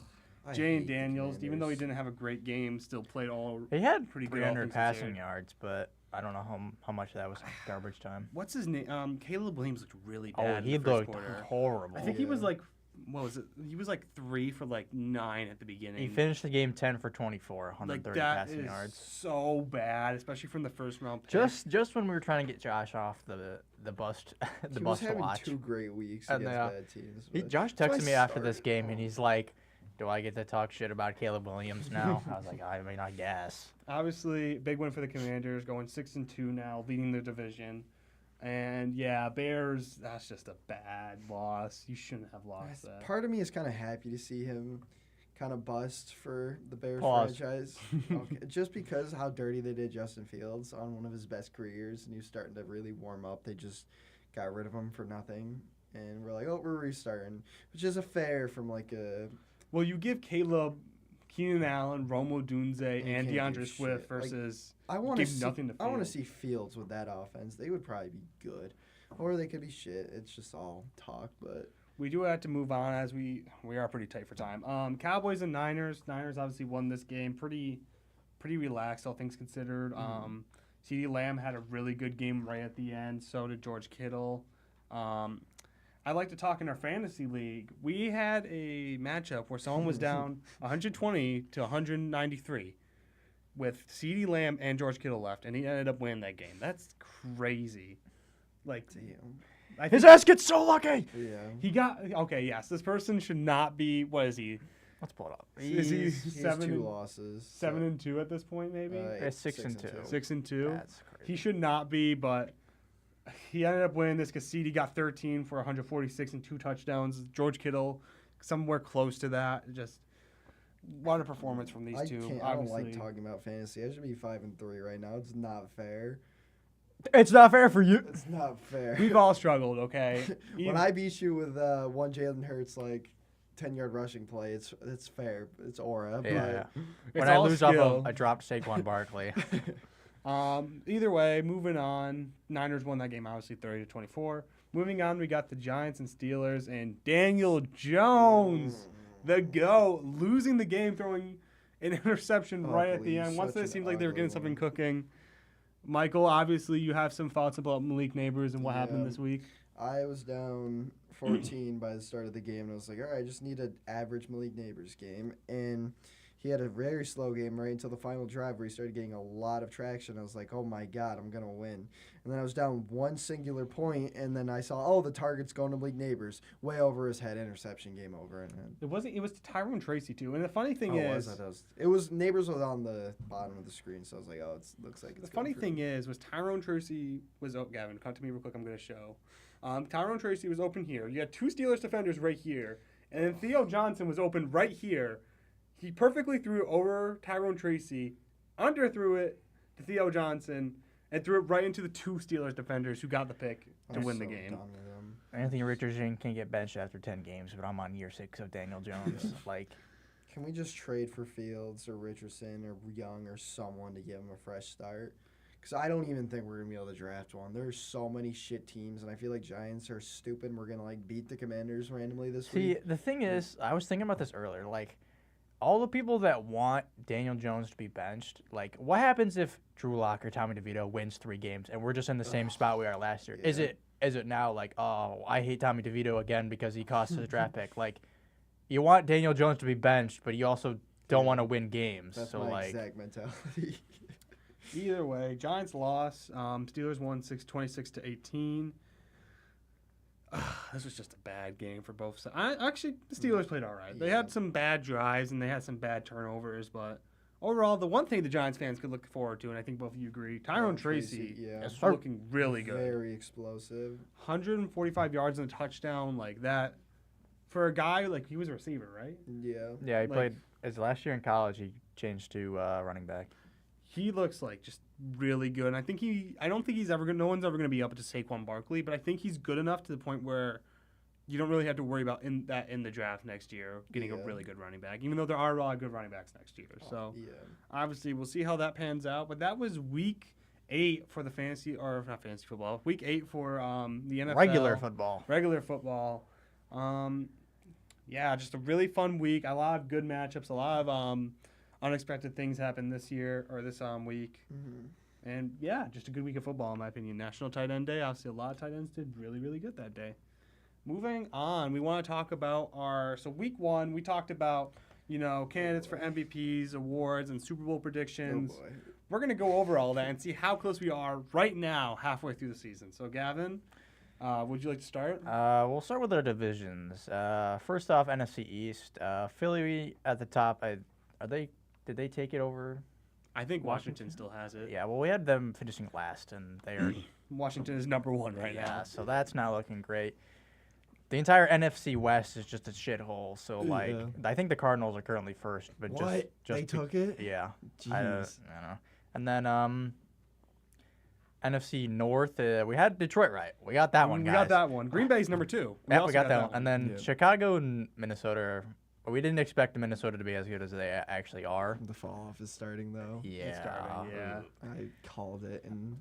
Jane Daniels, even though he didn't have a great game, still played all. He had pretty good 300 passing yards, but I don't know how much of that was garbage time. What's his name? Caleb Williams looked really bad. Oh, he in the first looked quarter. horrible. I think he was like, what was it? He was like 3 for like 9 at the beginning. He finished the game 10 for 24, 130 passing yards. So bad, especially from the first round pick. Just when we were trying to get Josh off the bus He bus was to having watch. 2 great weeks And, against bad teams. Josh texted me after this game, and he's like, "Do I get to talk shit about Caleb Williams now?" I was like, I mean, I guess. Obviously, big win for the Commanders, going 6-2 now, leading the division. And yeah, Bears, that's just a bad loss. You shouldn't have lost that. Part of me is kind of happy to see him kind of bust for the Bears Pause. franchise. Okay. Just because how dirty they did Justin Fields on one of his best careers, and he was starting to really warm up. They just got rid of him for nothing. And we're like, oh, we're restarting. Which is a fair from like a... Well, you give Caleb, Keenan Allen, Romo Dunze, and DeAndre Swift versus nothing to Fields. I want to see Fields with that offense. They would probably be good. Or they could be shit. It's just all talk, but... We do have to move on as we are pretty tight for time. Cowboys and Niners. Niners obviously won this game pretty relaxed, all things considered. CeeDee Lamb had a really good game right at the end. So did George Kittle. I like to talk in our fantasy league. We had a matchup where someone was down 120 to 193 with CeeDee Lamb and George Kittle left, and he ended up winning that game. That's crazy. Like, damn. His ass gets so lucky. Yeah. He got, okay, yes, this person should not be, what is he? Let's pull it up. Is he He has 7 2 and losses. 7-2 at this point? Maybe It's 6-2. 6-2. That's crazy. He should not be, but he ended up winning this. Cassidy got 13 for 146 and 2 touchdowns. George Kittle, somewhere close to that. Just what a performance from these two. I don't Obviously, like talking about fantasy. I should be 5-3 right now. It's not fair. It's not fair for you. It's not fair. we've all struggled. Okay, When I beat you with one Jalen Hurts 10-yard rushing play, it's fair. It's aura. Yeah. But When I all lose off skill. of a dropped Saquon Barkley. Either way, moving on. Niners won that game, obviously 30-24. Moving on, we got the Giants and Steelers, and Daniel Jones, the GOAT, losing the game, throwing an interception right at the Ugly, end. Once such it an seemed like they were ugly getting something one. cooking. Michael, obviously, you have some thoughts about Malik Neighbors and what happened Yeah. this week. I was down 14 by the start of the game, and I was like, all right, I just need an average Malik Neighbors game. And he had a very slow game right until the final drive where he started getting a lot of traction. I was like, oh, my God, I'm going to win. And then I was down one singular point, and then I saw, the target's going to Malik Neighbors. Way over his head, interception, game over. And then, It was to Tyrone Tracy, too. And the funny thing it was Neighbors was on the bottom of the screen, so I was like, it looks like it's the funny going thing was Tyrone Tracy was Gavin, come to me real quick. I'm going to show. Tyrone Tracy was open here. You had 2 Steelers defenders right here, and then Theo Johnson was open right here. He perfectly threw it over Tyrone Tracy, underthrew it to Theo Johnson, and threw it right into the 2 Steelers defenders who got the pick to win the game. done with him. Anthony Richardson can get benched after 10 games, but I'm on year 6 of Daniel Jones. Can we just trade for Fields or Richardson or Young or someone to give him a fresh start? Because I don't even think we're going to be able to draft one. There's so many shit teams, and I feel like Giants are stupid, and we're going to, beat the Commanders randomly this See, week. the thing is, I was thinking about this earlier. All the people that want Daniel Jones to be benched, what happens if Drew Lock or Tommy DeVito wins 3 games and we're just in the same spot we are last year? Yeah. Is it now I hate Tommy DeVito again because he cost us a draft pick? You want Daniel Jones to be benched, but you also don't want to win games. That's so my exact mentality. Either way, Giants lost. Steelers won 26-18. This was just a bad game for both sides. Actually, the Steelers played all right. They had some bad drives and they had some bad turnovers, but overall, the one thing the Giants fans could look forward to, and I think both of you agree, Tyrone Tracy yeah. is looking really good. Very explosive. 145 yards and a touchdown like that. For a guy, he was a receiver, right? Yeah. Yeah, he played his last year in college. He changed to running back. He looks just really good. And I don't think he's ever no one's ever gonna be up to Saquon Barkley, but I think he's good enough to the point where you don't really have to worry about in the draft next year getting a really good running back, even though there are a lot of good running backs next year. So obviously we'll see how that pans out. But that was week 8 for the not fantasy football. Week 8 for the NFL. Regular football. Yeah, just a really fun week. A lot of good matchups. A lot of unexpected things happened this year or this week. Mm-hmm. And yeah, just a good week of football in my opinion. National Tight End Day. Obviously, a lot of tight ends did really, really good that day. Moving on, we want to talk about week 1. We talked about candidates for MVPs, awards, and Super Bowl predictions. Oh boy. We're gonna go over all that and see how close we are right now, halfway through the season. So, Gavin, would you like to start? We'll start with our divisions. First off, NFC East. Philly at the top. Did they take it over? I think Washington still has it. Yeah, well, we had them finishing last, and they are. Washington is number 1 right now. Yeah, so that's not looking great. The entire NFC West is just a shithole. So, I think the Cardinals are currently first, but What? just They took it? Yeah. Jeez. I don't know. And then NFC North, we had Detroit right. We got that one, guys. We got that one. Green Bay's number 2. We got that one. And then Yeah. Chicago and Minnesota. We didn't expect Minnesota to be as good as they actually are. The fall off is starting though. Yeah. Yeah. I called it, and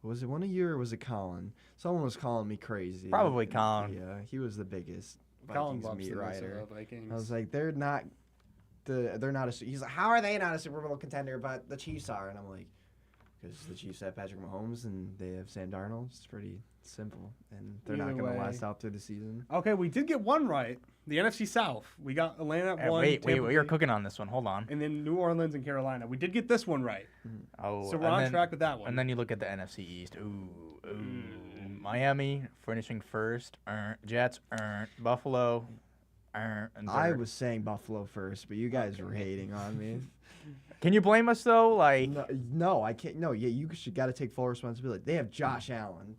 was it one of you or was it Colin? Someone was calling me crazy. Probably Colin. Yeah, he was the biggest Colin Vikings loves meat the writer. Minnesota Vikings. I was like, they're not he's like, how are they not a Super Bowl contender, but the Chiefs are? And I'm like, because the Chiefs have Patrick Mahomes and they have Sam Darnold. It's pretty simple, and they're not Either going to way. last out through the season. Okay, we did get one right. The NFC South. We got Atlanta at 1. Wait, Tampa you're Bay, cooking on this one. Hold on. and then New Orleans and Carolina. We did get this one right. Oh, So we're and on then- track with that one. And then you look at the NFC East. Ooh. Miami finishing first. Jets. Buffalo. And I they're- was saying Buffalo first, but you guys were hating on me. Can you blame us though? Like, No, I can't. No, yeah, you got to take full responsibility. They have Josh Allen.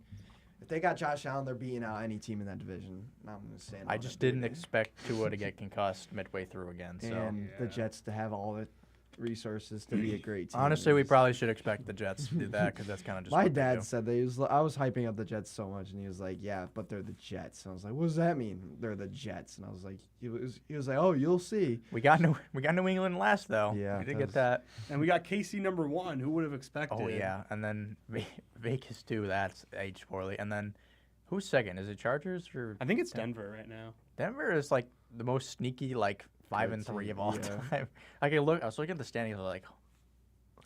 If they got Josh Allen, they're beating out any team in that division. I'm gonna stand. I on just it, didn't baby. expect Tua to get concussed midway through again. So And the Yeah. Jets to have all the resources to be a great team. honestly, we It was- probably should expect the Jets to do that because that's kind of just My what they dad do. said that I was hyping up the Jets so much, and he was like, "Yeah, but they're the Jets." And I was like, "What does that mean? They're the Jets?" And I was like, he was like, "Oh, you'll see." We got New England last though. Yeah, we did that get was- that. And we got KC #1. Who would have expected? Oh yeah, and then Vegas too. That's aged poorly. And then who's second? Is it Chargers or I think it's Denver right now. Denver? Is like the most sneaky, like 5-3 of all Yeah. time. I was looking at the standings, like,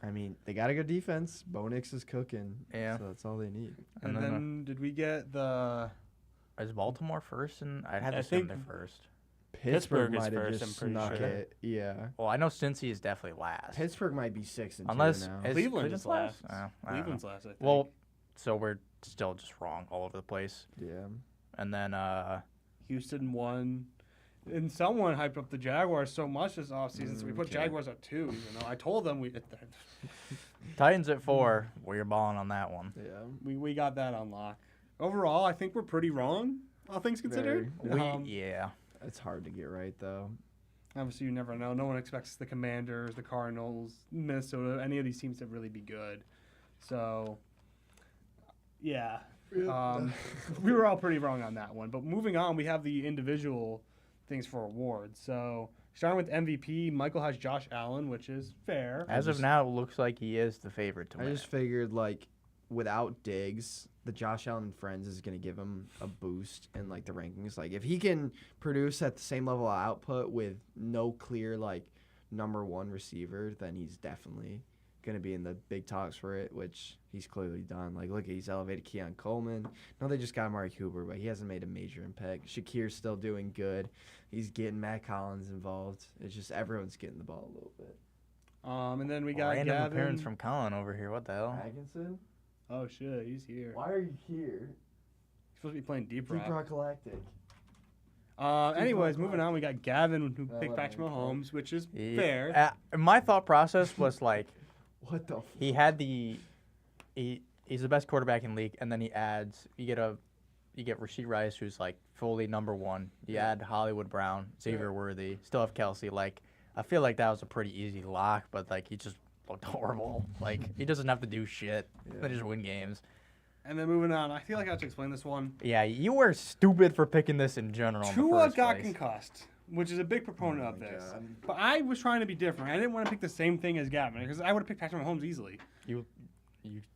I mean, they got a good defense. Bo Nix is cooking. Yeah. So that's all they need. And, And then, then did we get the? is Baltimore first? And I'd have to I assume think- they're first. Pittsburgh is might have first, just I'm pretty snuck sure. it. Yeah. Well, I know Cincy is definitely last. Pittsburgh might be 6 and Unless 2 now. is Cleveland is last. Oh, I don't know. Cleveland's last, I think. Well, so we're still just wrong all over the place. Yeah. And then Houston won. And someone hyped up the Jaguars so much this offseason, so we put Okay. Jaguars at 2. Even though I told them Titans at 4. We're balling on that one. Yeah. we got that on lock. Overall, I think we're pretty wrong, all things considered. Yeah. It's hard to get right though. Obviously, you never know. No one expects the Commanders, the Cardinals, Minnesota, any of these teams to really be good. So, yeah. We were all pretty wrong on that one. But moving on, we have the individual things for awards. So, starting with MVP, Michael has Josh Allen, which is fair. As of now, it looks like he is the favorite to I win. just figured like without Diggs, the Josh Allen Friends is going to give him a boost in like the rankings. Like if he can produce at the same level of output with no clear like #1 receiver, then he's definitely going to be in the big talks for it, which he's clearly done. Like look, he's elevated Keon Coleman. No, they just got Amari Cooper, but he hasn't made a major impact. Shakir's still doing good. He's getting Matt Collins involved. It's just everyone's getting the ball a little bit. And then we got Random Gavin. appearance from Colin over here. What the hell? Atkinson? Oh, shit, he's here. Why are you here? He's supposed to be playing Deep Deep Rock. Rock Galactic. Anyways, moving on, we got Gavin, who I picked love Patrick it. Mahomes, which is Yeah. fair. My thought process was like What the? he had he's the best quarterback in the league, and then he adds you get Rasheed Rice, who's like fully #1. You add Hollywood Brown, Xavier Worthy, still have Kelsey. Like I feel like that was a pretty easy lock, but like he just looked horrible. Like he doesn't have to do shit. They just win games. And then moving on, I feel like I have to explain this one. Yeah, you were stupid for picking this in general. in the Tua first got place. concussed, which is a big proponent of my this. God. But I was trying to be different. I didn't want to pick the same thing as Gavin because I would have picked Patrick Mahomes easily. You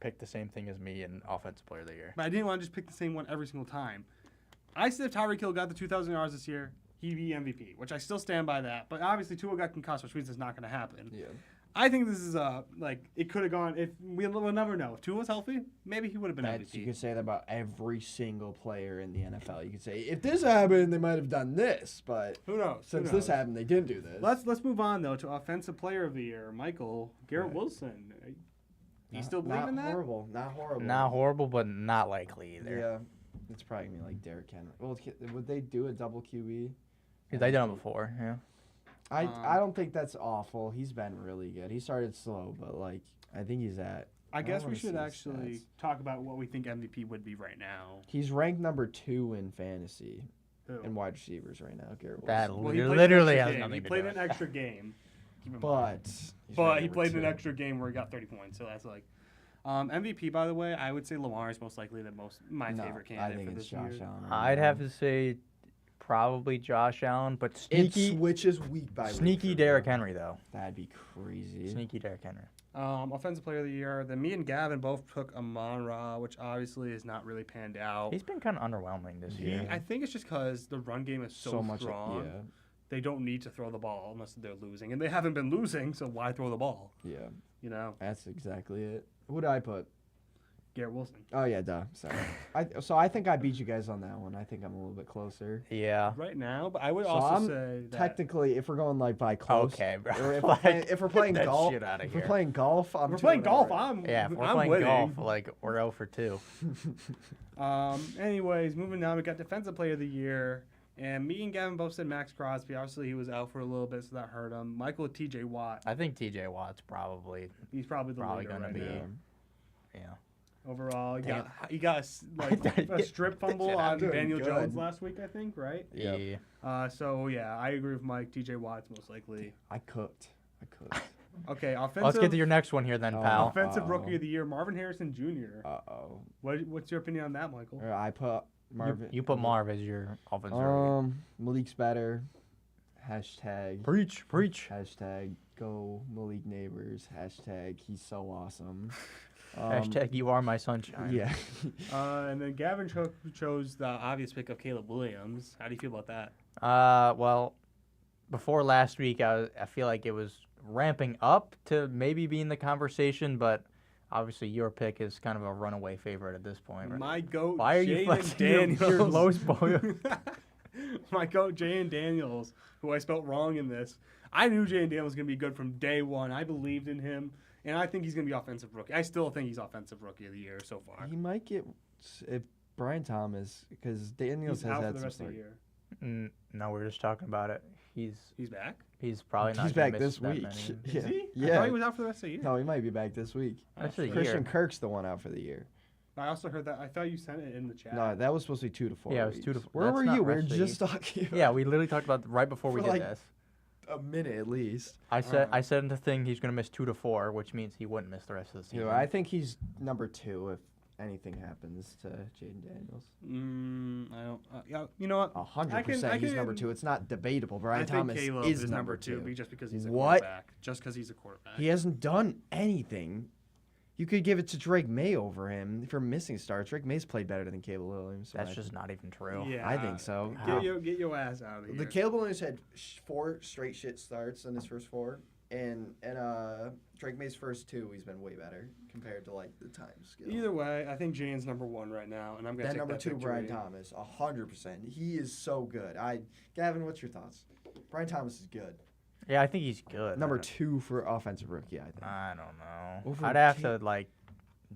picked the same thing as me in Offensive Player of the Year. But I didn't want to just pick the same one every single time. I said if Tyreek Hill got the 2,000 yards this year, he'd be MVP, which I still stand by that. But obviously Tua got concussed, which means it's not going to happen. Yeah. I think this is it could have gone. If we'll never know. If Tua was healthy, maybe he would have been That's, you MVP. could say that about every single player in the NFL. You could say if this happened, they might have done this, but Who knows? since this happened, they didn't do this. Let's move on though to Offensive Player of the Year, Michael Garrett Right. Wilson. Do you still believe in that? Horrible. Not horrible. Not horrible, but not likely either. Yeah. It's probably gonna be like Derrick Henry. Well, would they do a double QB? They done it before, yeah. I don't think that's awful. He's been really good. He started slow, but like I think he's at. I guess we wanna should see his actually stats. talk about what we think MVP would be right now. He's ranked #2 in fantasy Who? and wide receivers right now. Garrett That Wilson. Well, he played literally an extra has game. nothing He to played do an with it. extra game. Keep in mind. But he's But ranked he number played an 2. extra game where he got 30 points, so that's like MVP. By the way, I would say Lamar is most likely my No, favorite I candidate think for it's this Josh year. Allen. I'd have to say probably Josh Allen, but It sneaky switches week by week. sneaky for Derrick me. Henry though. That'd be crazy. Sneaky Derrick Henry. Offensive Player of the Year. Then me and Gavin both took Amon-Ra, which obviously is not really panned out. He's been kind of underwhelming this year. I think it's just because the run game is so much. strong. Yeah. They don't need to throw the ball unless they're losing, and they haven't been losing, so why throw the ball? Yeah. You know, That's exactly it. Who did I put? Garrett Wilson. Oh yeah, duh. Sorry. So I think I beat you guys on that one. I think I'm a little bit closer. Yeah. Right now, but I would So also I'm say that Technically, if we're going like by close, Okay, bro. or if, Like, if we're playing get that golf, shit outta if we're here. playing golf, I'm we're 2-0 playing golf. right. Yeah, if we're I'm playing winning. golf, like we're 0 for 2. Anyways, moving on, we got Defensive Player of the Year. And me and Gavin both said Max Crosby. Obviously, he was out for a little bit, so that hurt him. Michael with T.J. Watt. I think T.J. Watt's probably He's probably the leader going right to be. now. Yeah. Overall, Damn. he got a strip fumble on doing Daniel good. Jones last week, I think, right? Yep. Yeah. So, yeah, I agree with Mike. T.J. Watt's most likely. I cooked. Okay, offensive. Let's get to your next one here then, pal. Offensive Rookie of the Year, Marvin Harrison Jr. Uh-oh. What's your opinion on that, Michael? I put Marvin. You put Marv as your offensive rookie. Malik's better. Hashtag. Preach. Hashtag go Malik Neighbors. Hashtag he's so awesome. Hashtag you are my sunshine. Yeah. And then Gavin chose the obvious pick of Caleb Williams. How do you feel about that? Well, before last week, I feel like it was ramping up to maybe be in the conversation, but obviously your pick is kind of a runaway favorite at this point. Right? My goat, Why are you Jaden flexing Daniels. your lowest boy? My goat, Jaden Daniels, who I spelt wrong in this. I knew Jaden Daniels was going to be good from day one. I believed in him, and I think he's going to be offensive rookie. I still think he's offensive rookie of the year so far. He might get if Brian Thomas, because Daniels He's has out for had the some rest of the start. year. No, we're just talking about it. He's back? probably not. He's gonna back miss this that week. many. Yeah. Is he? Yeah. I thought he was out for the rest of the year. No, he might be back this week. That's the Christian year. Kirk's the one out for the year. I also heard that. I thought you sent it in the chat. No, that was supposed to be 2 to 4. Yeah, it was weeks. 2 to 4. Where That's were not you? We were rest of just the talking. Yeah, we literally talked about right before we For did like- this. a minute at least. I said in the thing he's gonna miss 2 to 4, which means he wouldn't miss the rest of the season. I think he's number 2 if anything happens to Jaden Daniels. I don't. Yeah, you know what? 100% he's number 2. It's not debatable. Brian I think Thomas Caleb is number two. just because he's a What? quarterback. Just because he's a quarterback. He hasn't done anything. You could give it to Drake May over him for missing starts. Drake May's played better than Caleb Williams. That's just not even true. Yeah, I think so. Get your ass out of here. The Caleb Williams had 4 straight shit starts in his first 4, and Drake May's first 2, he's been way better compared to like the time skill. Either way, I think Jaden's number 1 right now, and I'm gonna Then take number that 2, Brian victory. Thomas, 100%. He is so good. Gavin, what's your thoughts? Brian Thomas is good. Yeah, I think he's good. Number 2 for offensive rookie, I think. I don't know. Over I'd have Ca- to like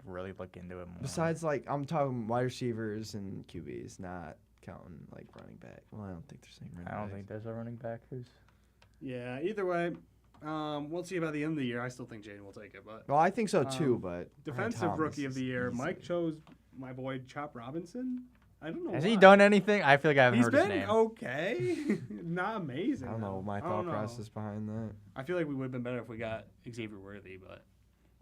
really look into it more. Besides, like I'm talking wide receivers and QBs, not counting like running back. Well, I don't think they're saying running I don't backs. think there's a running back who's. Yeah. Either way, we'll see about the end of the year. I still think Jaden will take it, but Well, I think so too, but Brian defensive Thomas rookie of is the year, easy. Mike chose my boy Chop Robinson. I don't know. Has why. he done anything? I feel like I haven't He's heard his been name. okay, not amazing. I don't know though. my I don't thought know. process behind that. I feel like we would have been better if we got Xavier Worthy, but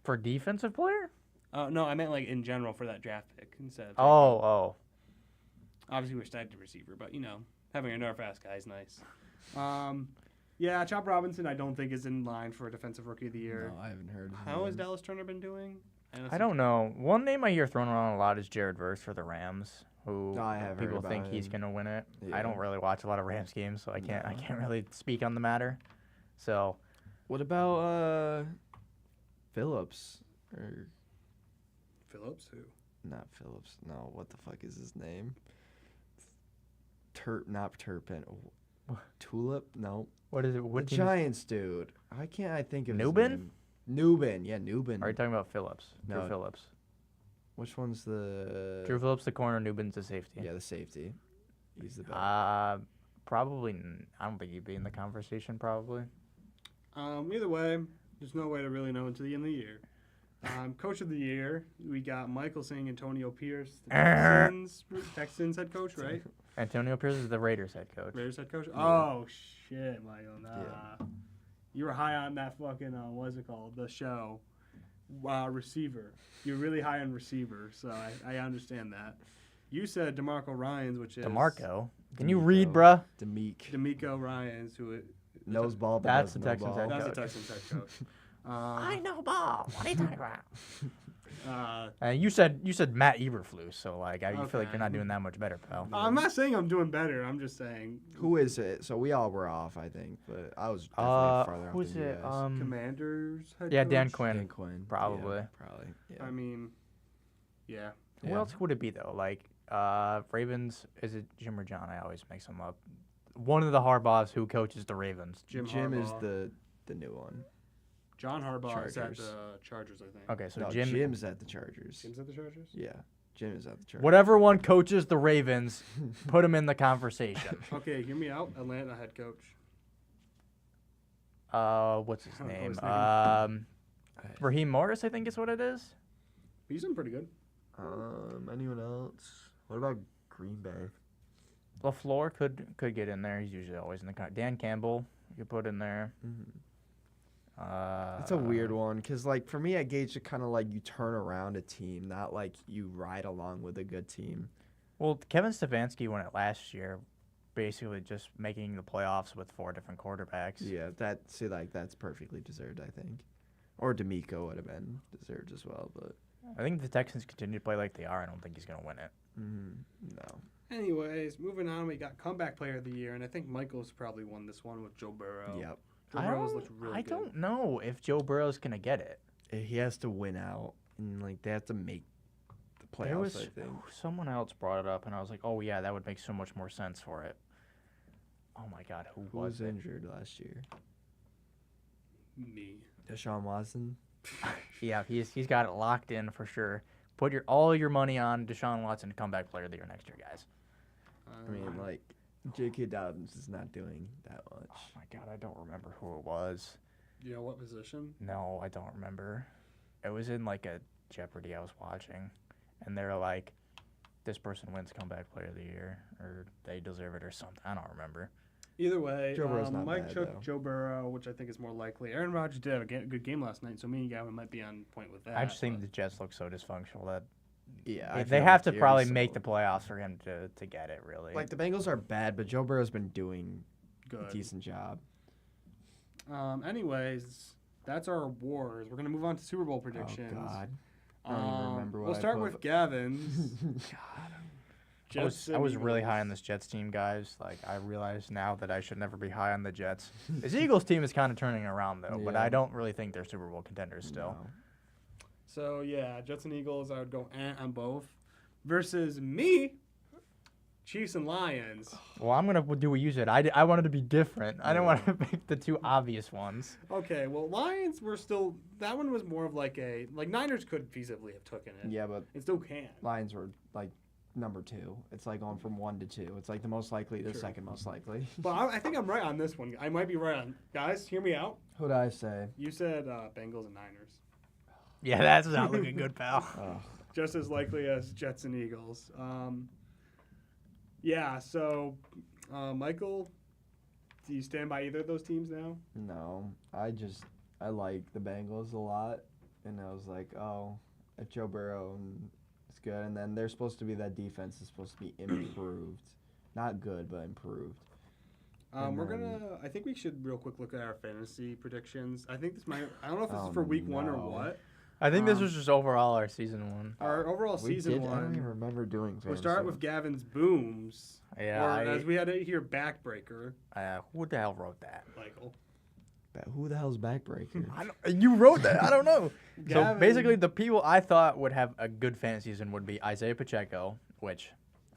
For defensive player? no, I meant like in general for that draft pick instead of Oh. obviously we're stacked to receiver, but having another fast guy is nice. Yeah, Chop Robinson I don't think is in line for a defensive rookie of the year. No, I haven't heard. his How has name. Dallas Turner been doing? I don't know. One name I hear thrown around a lot is Jared Verse for the Rams, who I have people heard think about he's him. gonna win it. Yeah. I don't really watch a lot of Rams games, so I can't really speak on the matter. So What about Phillips or Phillips who? not Phillips? No, what the fuck is his name? Not Turpin. Tulip? No. what is it? The What team is- Giants dude. Why can't I think of Newbin? his name? Newbin, yeah, Newbin. Are you talking about Phillips? Drew No. Phillips. Which one's the? Drew Phillips, the corner. Newbin's the safety. Yeah, the safety. He's the best. Probably. I don't think he'd be in the conversation. Probably. Either way, there's no way to really know until the end of the year. Coach of the year, we got Michael saying Antonio Pierce, the Texans head coach, right? Antonio Pierce is the Raiders head coach. Raiders head coach. Yeah. Oh shit, Michael, nah. Yeah. You were high on that fucking what's it called? The show. Receiver. You're really high on receiver, so I understand that. You said DeMarco Ryans, which is DeMarco. Can you D'Amico. read, bruh? D'Amico Ryans, who Knows ball, but That's doesn't the know Texans ball. head that's coach. the Texans head coach. I know ball. What are you talking about? Uh, You said Matt Eberflus, so like I feel like Okay. you're not doing that much better, pal. I'm not saying I'm doing better. I'm just saying Who is it? So we all were off, I think, but I was definitely farther off who's than you it? guys. Commanders head Yeah, coach. Dan Quinn. Dan Quinn. probably. Yeah, probably. Yeah. I mean, yeah. Who Yeah. else would it be though? Like Ravens. Is it Jim or John? I always mix them up. One of the Harbaughs who coaches the Ravens. Jim Jim is Harbaugh. the new one. John Harbaugh is at Chargers. the Chargers, I think. Okay, so No, Jim. Jim's at the Chargers. Jim's at the Chargers? Yeah. Jim is at the church. Whatever one coaches the Ravens, put him in the conversation. Okay, hear me out. Atlanta head coach. What's his I don't know name? his name. Raheem Morris, I think is what it is. He's doing pretty good. Anyone else? What about Green Bay? LaFleur could get in there. He's usually always in the Dan Campbell you could put in there. It's a weird one because, like, for me, I gauge it kind of like you turn around a team, not like you ride along with a good team. Well, Kevin Stefanski won it last year, basically just making the playoffs with 4 different quarterbacks. Yeah, that's perfectly deserved, I think. Or D'Amico would have been deserved as well, but I think if the Texans continue to play like they are, I don't think he's going to win it. no. Anyways, moving on, we got comeback player of the year, and I think Michael's probably won this one with Joe Burrow. Yep. Joe Burrow's looked really good. I don't know if Joe Burrow's going to get it. He has to win out, and, like, they have to make the playoffs, There was I think. someone else brought it up, and I was like, oh, yeah, that would make so much more sense for it. Oh, my God, who Who was was it? injured last year? Me. Deshaun Watson? Yeah, he's got it locked in for sure. Put all your money on Deshaun Watson to comeback player of the year next year, guys. I mean, like, J.K. Dobbins is not doing that much. Oh, my God, I don't remember who it was. You know what position? No, I don't remember. It was in, like, a Jeopardy I was watching, and they're like, this person wins comeback player of the year, or they deserve it or something. I don't remember. Either way, Joe Burrow's not Mike bad, took though. Joe Burrow, which I think is more likely. Aaron Rodgers did have a good game last night, so me and Gavin might be on point with that. I just think but- the Jets look so dysfunctional that Yeah, they have to probably make the playoffs for him to get it, really. Like, the Bengals are bad, but Joe Burrow's been doing good. a decent job. Anyways, that's our awards. We're gonna move on to Super Bowl predictions. Oh, God. I don't even remember what We'll I start put. with Gavin's. I was really high on this Jets team, guys. Like, I realize now that I should never be high on the Jets. This Eagles team is kind of turning around, though, but Yeah. I don't really think they're Super Bowl contenders still. No. So yeah, Jets and Eagles. I would go on both. Versus me, Chiefs and Lions. Well, I'm going to do what you said. I wanted to be different. I didn't want to pick the two obvious ones. Okay, well, Lions were still. That one was more of like Niners could feasibly have taken it. Yeah, but It still can. Lions were, like, number 2. It's like going from 1 to 2. It's like the most likely to True. second most likely. But I think I'm right on this one. I might be right on. Guys, hear me out. Who'd I say? You said Bengals and Niners. Yeah, that's not looking good, pal. Oh, Just as likely as Jets and Eagles. Yeah, so, Michael, do you stand by either of those teams now? no. I like the Bengals a lot. And I was like, oh, if Joe Burrow is good. And then they're supposed to be, that defense is supposed to be improved. Not good, but improved. And We're then- gonna. I think we should real quick look at our fantasy predictions. I think this might. I don't know if this Oh, is for week 1 or no. what. I think this was just overall our season 1. Our overall We season did, I don't even 1. remember doing We'll start fantasy. with Gavin's booms. Yeah, Or as we had it here, backbreaker. who the hell wrote that? Michael. Who the hell's backbreaker? You wrote that. I don't know. So Gavin. basically, the people I thought would have a good fantasy season would be Isaiah Pacheco, which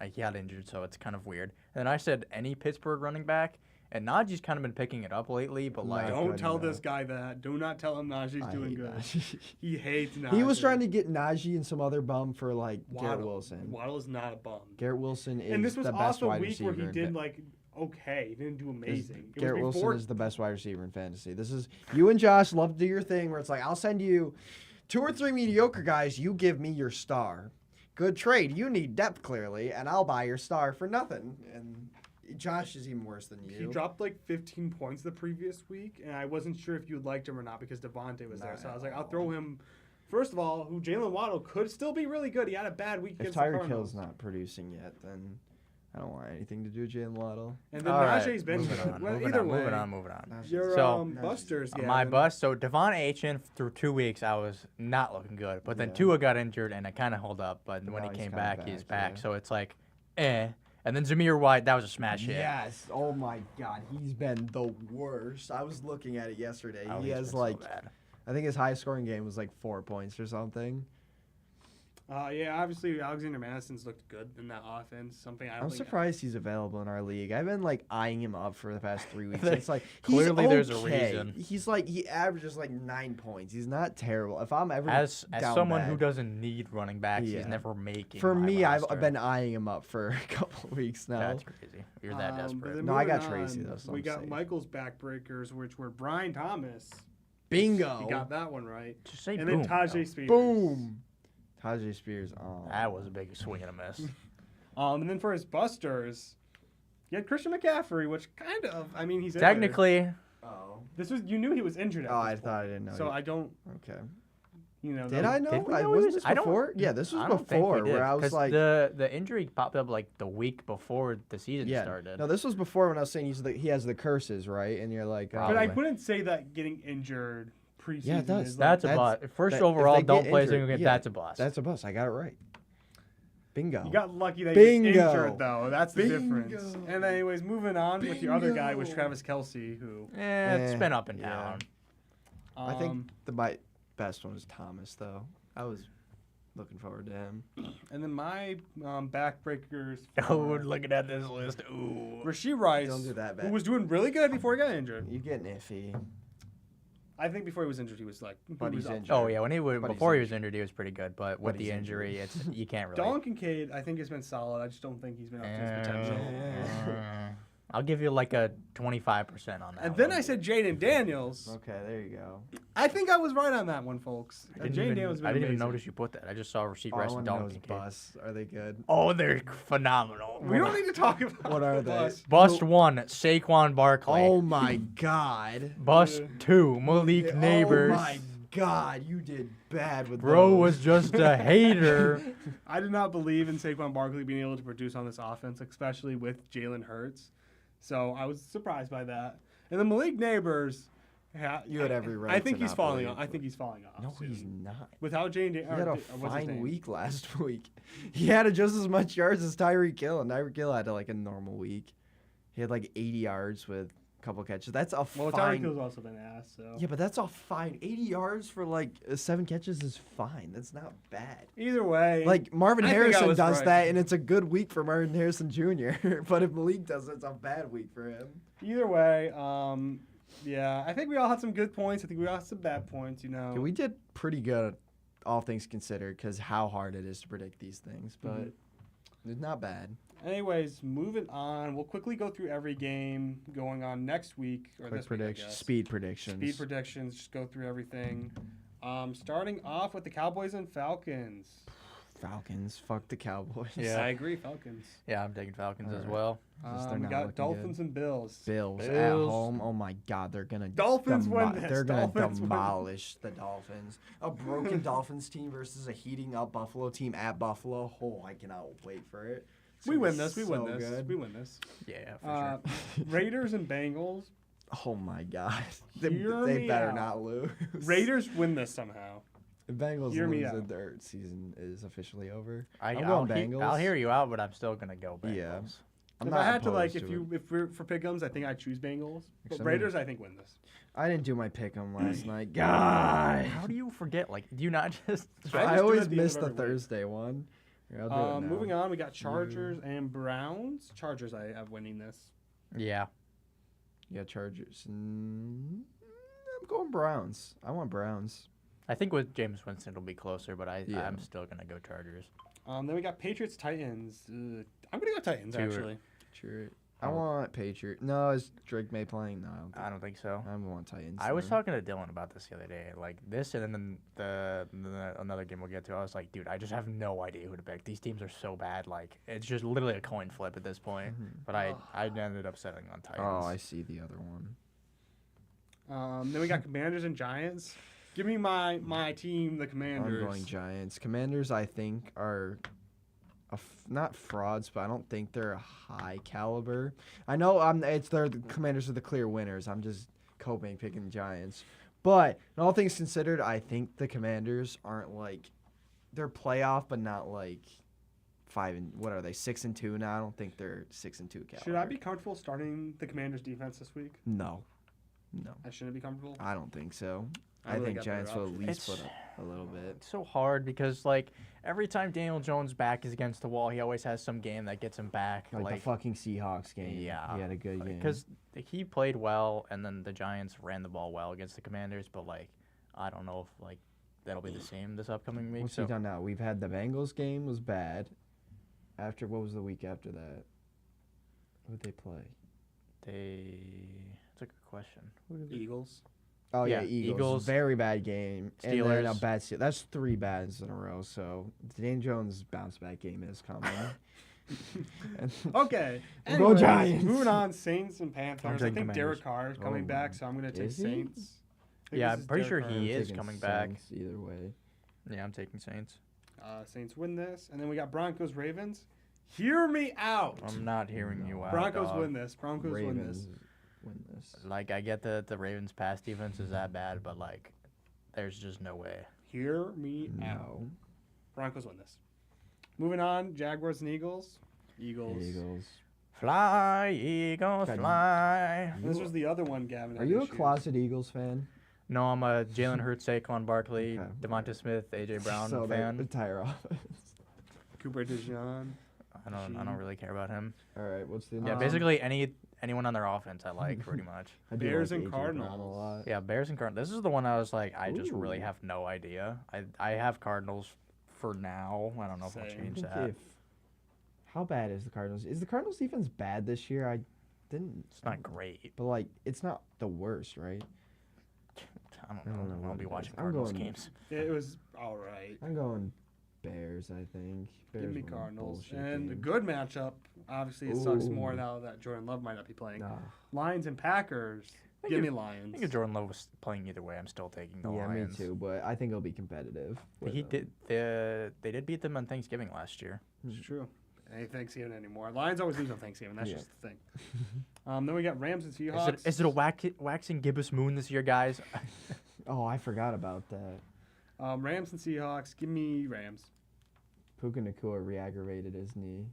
he got injured, so it's kind of weird. And then I said any Pittsburgh running back, and Najee's kind of been picking it up lately, but like, No. Don't good, tell no. this guy that. Do not tell him Najee's I doing hate good. Najee. He hates Najee. He was trying to get Najee and some other bum for, like, Garrett Waddle. Wilson. Waddle is not a bum. Garrett Wilson is And this was the off best the wide week receiver. where he in did fa- like okay. He didn't do amazing. It Garrett was Wilson before- is the best wide receiver in fantasy. This is you and Josh love to do your thing where it's like, I'll send you 2 or 3 mediocre guys. You give me your star. Good trade. You need depth clearly, and I'll buy your star for nothing. And Josh is even worse than you. He dropped like 15 points the previous week, and I wasn't sure if you liked him or not because Devontae was there. So I was like, I'll throw him. First of all, who Jalen Waddle could still be really good. He had a bad week If against the Tyreek Cardinals. Hill's not producing yet, then I don't want anything to do with Jalen Waddle. And then all right, Najee's been moving good. on, Well, moving either on, way, moving on. your So, busters, My Gavin. bust. So Devon Achane through 2 weeks, I was not looking good, but then Yeah. Tua got injured and it kind of held up. But when Now he he's came kinda back, he's back, back. yeah. So it's like, eh. And then Zamir White, that was a smash hit. Yes. Oh my God, he's been the worst. I was looking at it yesterday. Oh, He he's has been so like, bad. I think his highest scoring game was like 4 points or something. Yeah, obviously Alexander Madison's looked good in that offense. Something I don't I'm think surprised he's available in our league. I've been like eyeing him up for the past 3 weeks. Like, It's like clearly he's there's a okay. reason. He's like he averages like 9 points. He's not terrible. If I'm ever As down someone bad, who doesn't need running backs, Yeah. he's never making. for my me, I've roster. been eyeing him up for a couple of weeks now. That's crazy. You're that But desperate. then No, I got moving Tracy, on, though, so we I'm got safe. Michael's backbreakers, which were Brian Thomas. Bingo. He got that one right. Just say And boom. then Tajay though. Spears. Boom. Tajay Spears. Oh. That was a big swing and a miss. And then for his busters, you had Christian McCaffrey, which kind of, I mean, he's injured. Technically, Oh. This was, you knew he was injured at Oh, this I point. thought I didn't know. So I don't, Okay. you know. Did that- I know? Did we know he wasn't was- this I don't- before? Yeah, this I was don't think we before did, where I was 'cause like, the injury popped up like the week before the season yeah. started. No, this was before when I was saying he has the curses, right? And you're like, But I Probably. wouldn't say that getting injured preseason Yeah, it does. is That's a That's- bust. First that- if overall, they get don't play a injured, single game. yeah, That's a bust. that's a bust. I got it right. Bingo. You got lucky that he was Bingo. injured, though. That's the Bingo. difference. And anyways, moving on with your other guy was Bingo. Travis Kelce, who It's Eh, been up and yeah. down. I think my best one was Thomas, though. I was looking forward to him. And then my backbreakers. Oh, looking at this list. Ooh. Rasheed Rice, Don't do that, who bad. was doing really good before he got injured. You getting iffy. I think before he was injured, he was like. But he was he's up. injured. Oh yeah, when he was But he's before he was injured, he was pretty good. But with But the he's injury, injured. it's you can't really. Dalton Kincaid, I think, has been solid. I just don't think he's been up to his potential. I'll give you like a 25% on that. And then one. I said Jaden Daniels. Okay, there you go. I think I was right on that one, folks. I didn't, Jaden even, Daniels has been I didn't even amazing. notice you put that. I just saw Rasheed All I Rice and want to know Dalton is Kincaid. busts. Are they good? Oh, they're phenomenal. We don't need to talk about What are the they? bus. Bust one, Saquon Barkley. Oh my God. Bust two, Malik Neighbors. Oh my God, you did bad with Bro those. was just a hater. I did not believe in Saquon Barkley being able to produce on this offense, especially with Jalen Hurts. So I was surprised by that. And then Malik Neighbors. Yeah, You had every right I think to he's not falling believe, off. I think he's falling off. No, soon. he's not. Without Jane. He had a fine week last week. He had just as much yards as Tyreek Hill, and Tyreek Hill had like a normal week. He had like 80 yards with a couple catches. That's a Well, Tyreek fine. Hill's also been ass. So Yeah, but that's a fine. 80 yards for like 7 catches is fine. That's not bad. either way, Like Marvin I think I Harrison was does right. that, and it's a good week for Marvin Harrison Jr. But if Malik does it, it's a bad week for him. either way, yeah, I think we all had some good points. I think we all had some bad points. You know, Yeah, we did pretty good, all things considered, because how hard it is to predict these things. But it's not bad. Anyways, moving on. We'll quickly go through every game going on next week or Quick this week, I prediction, guess. speed predictions. Speed predictions. Just go through everything. Starting off with the Cowboys and Falcons. Falcons, fuck the Cowboys. Yeah. I agree, Falcons. Yeah, I'm taking Falcons as Alright. well. Just they're We not got looking Dolphins and Bills. Bills at Bills. home. Oh my God, they're gonna Dolphins win this. They're gonna Dolphins win. demolish the Dolphins. A broken Dolphins team versus a heating up Buffalo team at Buffalo. Oh, I cannot wait for it. It's We gonna win be this. We win so this. good. We win this. Yeah, for sure. Raiders and Bengals. Oh my God, they Hear me better out. not lose. Raiders win this somehow. The Bengals Hear me lose, out. their season is officially over. I'll, going Bengals. I'll hear you out, but I'm still gonna go Bengals. Yeah. I'm If not I had to like, opposed if we're for pick'ems, I think I'd choose Bengals. But Except Raiders, I think win this. I didn't do my pick 'em last night. God, How do you forget? Like, do you not just? I I just do it always at the end miss of the every week. Thursday one. Here, I'll do it now. Moving on, we got Chargers and Browns. Chargers, I have winning this. Yeah. Yeah, Chargers. I'm going Browns. I want Browns. I think with James Winston it'll be closer, but Yeah. I'm still gonna go Chargers. Then we got Patriots Titans. I'm gonna go Titans Two- actually. True. I Oh. want Patriot. No, is Drake May playing? No, I don't think so. I want Titans. I was then. talking to Dylan about this the other day, like this, and then the another game we'll get to. I was like, dude, I just have no idea who to pick. These teams are so bad. Like, it's just literally a coin flip at this point. But I ended up settling on Titans. Oh, I see the other one. Then we got Commanders and Giants. Give me my team, the Commanders. I'm going Giants. Commanders, I think, are not frauds, but I don't think they're a high caliber. I know the Commanders are the clear winners. I'm just coping picking the Giants. But in all things considered, I think the Commanders aren't like they're playoff, but not like 6-2 now. I don't think they're 6-2 caliber. Should I be comfortable starting the Commanders defense this week? No. I shouldn't be comfortable. I don't think so. I really think got better Giants will at options. least It's- put up a little bit. It's so hard because like every time Daniel Jones' back is against the wall, he always has some game that gets him back. Like the fucking Seahawks game. Yeah, He had a good game. because he played well, and then the Giants ran the ball well against the Commanders. But like, I don't know if like that'll be the same this upcoming week. What's So he done now? We've had the Bengals game was bad. What was the week after that? Who'd they play? that's a good question. Who did Eagles. Oh yeah, Yeah, Eagles. Eagles, Very bad game. And then a Steelers. bad That's 3 bads in a row. So Dan Jones' bounce back game is coming. And- Okay. We'll go anyways, Giants. Moving on, Saints and Panthers. I taking think Derek Commanders. Carr is coming Oh, back, so I'm going to take is he? Saints. I think Yeah, this I'm is pretty Derek sure Carr. he I'm is taking coming back. Saints Either way. Yeah, I'm taking Saints. Saints win this, and then we got Broncos Ravens. Hear me out. I'm not hearing you out. Broncos dog. win this. Broncos win Ravens this. win this. Like I get that the Ravens' pass defense is that bad, but like, there's just no way. Hear me out. No. Broncos win this. Moving on, Jaguars and Eagles. Eagles. Fly, Eagles, God, fly. This was the other one, Gavin. Are had you a issues. closet Eagles fan? No, I'm a Jalen Hurts, Saquon Barkley, Okay. Devonta Smith, AJ Brown so fan. The entire offense. Cooper DeJean? I don't really care about him. All right, what's the Yeah, Um, basically anyone on their offense I like pretty much. I do Bears like and AJ Brown a Cardinals. lot. Yeah, Bears and Cardinals. This is the one I was like, I just really Ooh. have no idea. I have Cardinals for now. I don't know if I'll Same. I change think that. how bad is the Cardinals? Is the Cardinals defense bad this year? I didn't. It's not great. But like, it's not the worst, right? I don't I don't know know. what I'll be it watching is. I'm Cardinals going- games. It was all right. I'm going Bears. I think. Bears Give me win a Cardinals. bullshit And a game. good matchup. Obviously, it sucks more Ooh. now that Jordan Love might not be playing. Nah. Lions and Packers. think Give if- me I Lions. think if Jordan Love was playing either way, I'm still taking the Yeah, Lions. me too. But I think it'll be competitive. with He them. did. They did beat them on Thanksgiving last year. It's true. Ain't Thanksgiving anymore. Lions always lose on Thanksgiving. That's Yeah. just the thing. Then we got Rams and Is Seahawks. it a waxing gibbous moon this year, guys? Oh, I forgot about that. Rams and Seahawks. Give me Rams. Puka Nakua re-aggravated his knee.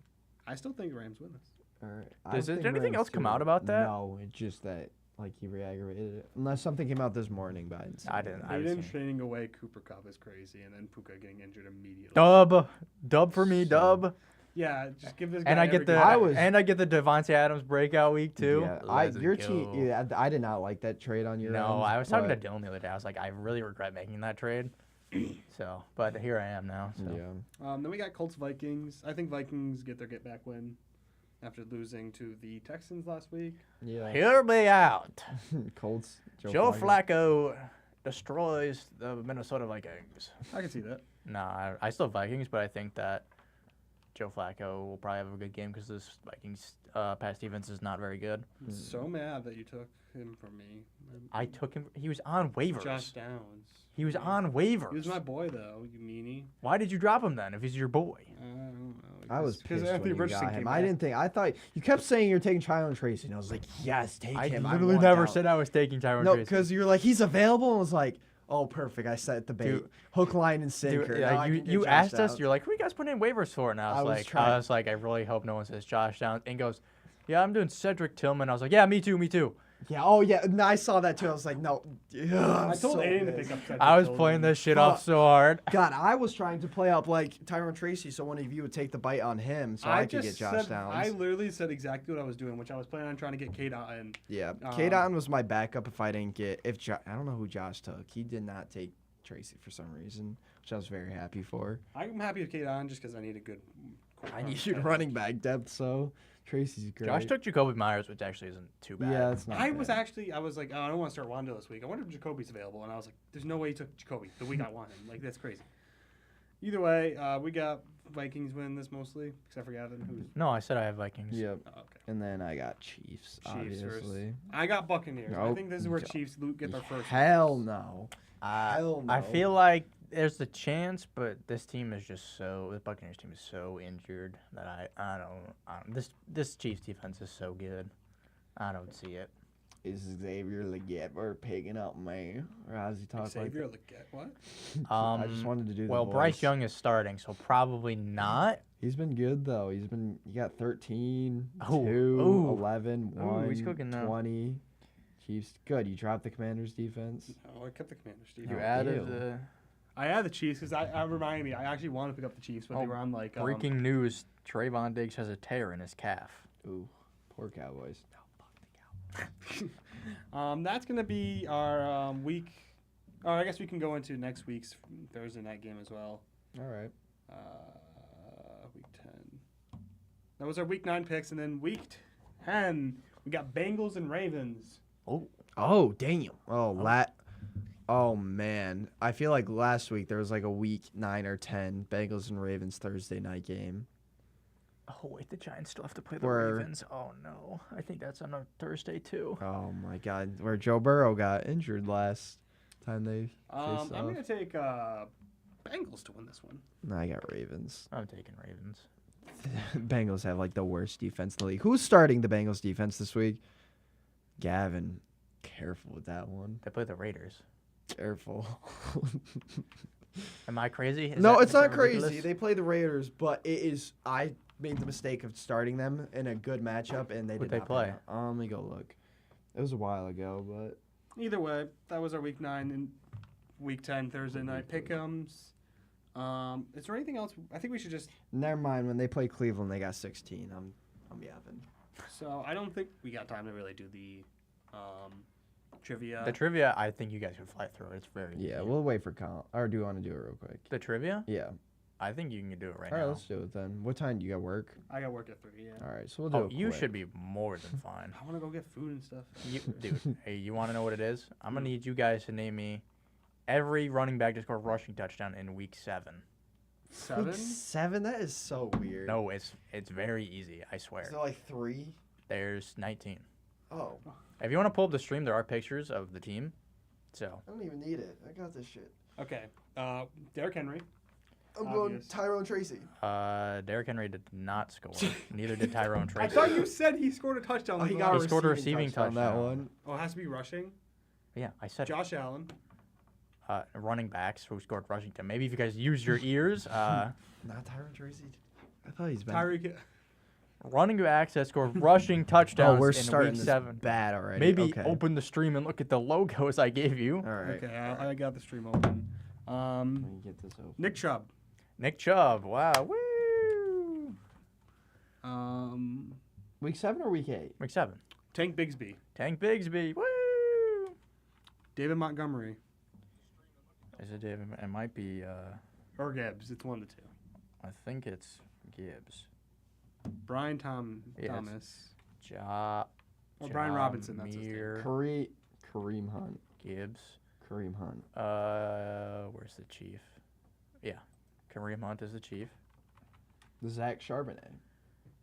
I still think Rams win this. All right. Did think anything Rams else come too. out about that? No, it's just that like he re-aggravated it. Unless something came out this morning, but I didn't see I it. didn't. They was didn't seeing- trading away Cooper Cup is crazy, and then Puka getting injured immediately. Dub for me, So- dub. Yeah, just give this guy And I every get the game. I Devontae Adams breakout week too. Yeah, Let's your go. team. Yeah, I did not like that trade on your No, end, I was talking to but- Dylan the other day. I was like, I really regret making that trade. So, but here I am now. So. Yeah. Then we got Colts Vikings. I think Vikings get their get back win after losing to the Texans last week. Yeah. Hear me out. Colts. Joe Flacco destroys the Minnesota Vikings. I can see that. Nah, I still have Vikings, but I think that Joe Flacco will probably have a good game because this Vikings pass defense is not very good. I'm so mad that you took him from me. I took him. He was on waivers. Josh Downs. He was Yeah. on waivers. He was my boy, though, you meanie. Why did you drop him then if he's your boy? I don't know. I was Because pissed Anthony when you Richardson got him. came I back. didn't think. I thought you kept saying you're taking Tyron Tracy, and I was like, yes, take I him. literally want never out. said I was taking Tyron No, Tracy. because you're like he's available, and I was like, oh, perfect. I set the bait, Dude. hook, line, and sinker. Dude, Now yeah, I you can get you Josh asked us. Downs. You're like, who you guys putting in waivers for? And I was like, trying. I really hope no one says Josh Downs. And he goes, yeah, I'm doing Cedric Tillman. I was like, yeah, me too. Yeah. Oh, yeah. No, I saw that too. I was like, no. Ugh, I'm I told so Aiden to pissed. pick up Cedric I was Tillman. playing this shit off Fuck. so hard. God, I was trying to play up like Tyron Tracy, so one of you would take the bite on him, so I could just get Josh said, Downs. I literally said exactly what I was doing, which I was planning on trying to get K. Dotton. Yeah, Um, K. Dotton was my backup if I didn't get I don't know who Josh took. He did not take Tracy for some reason, which I was very happy for. I'm happy with K. Dotton just because I need a good. I need you running back depth, so Tracy's great. Josh took Jacoby Myers, which actually isn't too bad. Yeah, it's not. I was bad. actually, I was like, oh, I don't want to start Wando this week. I wonder if Jacoby's available. And I was like, there's no way he took Jacoby the week I want him. Like, that's crazy. Either way, we got Vikings win this mostly, except for Gavin, who's. No, I said I have Vikings. Yep. Oh, okay. And then I got Chiefs, Chiefs versus- obviously. I got Buccaneers. I Nope. think this is where Chiefs get their first. Hell no. I no. feel like there's a chance, but this team is just the Buccaneers team is so injured that I don't this Chiefs defense is so good. I don't see it. Is Xavier Legette or picking up me? Or how's he talk Xavier like Legette, what? I just wanted to do Well, the Bryce voice. Young is starting, so probably not. He's been good, though. He got 13, Ooh, 2, ooh. 11, Ooh, 1, he's cooking now. 20. Chiefs. Good. You dropped the Commanders defense. Oh, I kept the Commanders. Steve. You Oh, added ew. the I had the Chiefs because I reminded me. I actually wanted to pick up the Chiefs, but they Oh, were on like breaking news. Trayvon Diggs has a tear in his calf. Ooh, poor Cowboys. That's gonna be our week. Oh, I guess we can go into next week's Thursday night game as well. All right. Week 10. That was our week 9 picks, and then week 10 we got Bengals and Ravens. Oh, damn. Oh, man. I feel like last week there was like a week 9 or 10 Bengals and Ravens Thursday night game. Oh wait, the Giants still have to play the Where- Ravens. Oh no, I think that's on a Thursday too. Oh, my God. Where Joe Burrow got injured last time they I'm faced gonna off. take Bengals to win this one. No, I got Ravens. I'm taking Ravens. Bengals have like the worst defense in the league. Who's starting the Bengals defense this week? Gavin. Careful with that one. They play the Raiders. Careful. Am I crazy? No, it's is not that crazy. ridiculous? They play the Raiders, but it is. I made the mistake of starting them in a good matchup, and they Who'd did they not play? Let me go look. It was a while ago, but Either way, that was our week 9 and week 10 Thursday night pick'ems. Is there anything else? I think we should just. never mind. When they play Cleveland, they got 16. I'm yapping. So I don't think we got time to really do the trivia. The trivia, I think you guys could fly through. It's very Yeah, easy. we'll wait for Colin. Or do you want to do it real quick? The trivia, Yeah. I think you can do it right All right, now. let's do it then. What time do you got work? I got work at 3. Yeah. All right, so we'll do Oh, it you quick. should be more than fine. I want to go get food and stuff. Dude, hey, you want to know what it is? I'm gonna need you guys to name me every running back to score a rushing touchdown in week 7. 7. Week 7? That is so weird. No, it's very easy. I swear. Is there like 3? There's 19. Oh, If you want to pull up the stream, there are pictures of the team. So I don't even need it. I got this shit. Okay. Derrick Henry. I'm Obvious. going Tyrone Tracy. Derrick Henry did not score. Neither did Tyrone I Tracy. thought you said he scored a touchdown. Oh, he the got last- He scored a receiving That touchdown. one. Oh, it has to be rushing. Yeah, I said Josh Allen. running backs who scored rushing touchdown. Maybe if you guys use your ears, Not Tyrone Tracy. I thought he's been. Tyreek. running backs that scored rushing touchdowns Oh, we're in starting week this 7. bad already. Maybe okay. open the stream and look at the logos I gave you. All right. Okay, I got the stream open. Let me get this open. Nick Chubb. Nick Chubb, wow, woo! Week 7 or week 8? Week 7. Tank Bigsby. Tank Bigsby, woo! David Montgomery. Is it David? It might be. Or Gibbs. It's 1 to 2. I think it's Gibbs. Brian Yes. Thomas. Ja. Or Brian Robinson. That's his name. Jameer Kareem Hunt. Gibbs. Kareem Hunt. Where's the chief? Yeah, Kareem Hunt is the chief. Zach Charbonnet.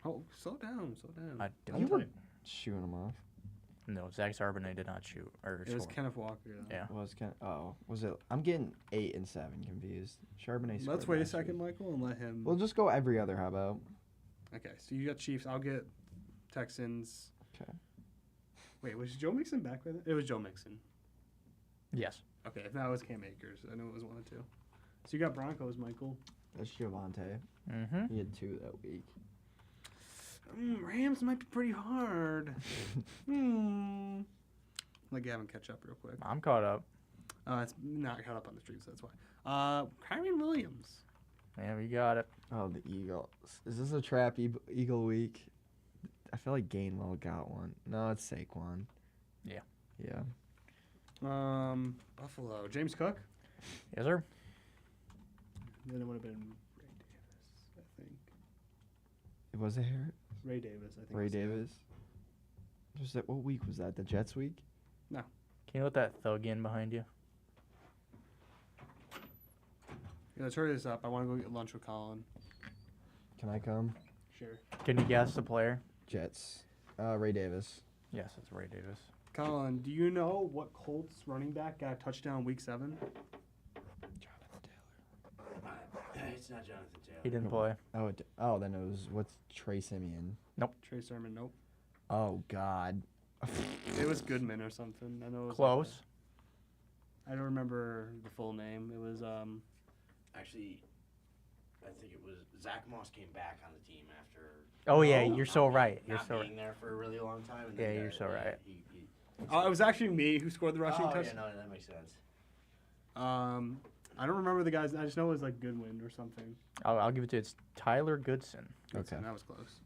Oh, slow down. I You don't. were shooing him off. No, Zach Charbonnet did not shoot or It was score. Kenneth Walker. Yeah. Was it? I'm getting 8 and 7 confused. Charbonnet. Let's scored wait a last second, week. Michael, and let him. We'll just go every other. How about? Okay, so you got Chiefs. I'll get Texans. Okay. Wait, was Joe Mixon back with it? It was Joe Mixon. Yes. Okay, if not, it was Cam Akers. I know it was 1 and 2. So you got Broncos, Michael. That's Javante. Mm-hmm. He had 2 that week. Rams might be pretty hard. Let Gavin catch up real quick. I'm caught up. It's not caught up on the streets, that's why. Kyron Williams. Yeah, we got it. Oh, the Eagles. Is this a trap Eagle week? I feel like Gainwell got one. No, it's Saquon. Yeah. Yeah. Buffalo. James Cook. Yes, sir. Then it would have been Ray Davis, I think. Was it here? Ray Davis, I think. Ray was it. Davis? Was that, what week was that? The Jets week? Can you let that thug in behind you? Yeah, let's hurry this up. I want to go get lunch with Colin. Can I come? Sure. Can you guess the player? Jets. Ray Davis. Yes, it's Ray Davis. Colin, do you know what Colts running back got a touchdown week 7? It's not Jonathan Taylor. He didn't play. Oh, then it was, what's Trey Simeon? Trey Sermon, nope. Oh, God. It was Goodman or something. I know it was Close. I don't remember the full name. It was Actually, I think it was Zach Moss came back on the team after. Oh yeah, Oh. you're so right. You're not so being right. there for a really long time. And Yeah, then you're so right. It was actually me who scored the rushing Oh, touch. yeah, no, that makes sense. I don't remember the guys. I just know it was like Goodwin or something. I'll give it to you. It's Tyler Goodson. Okay. That was close.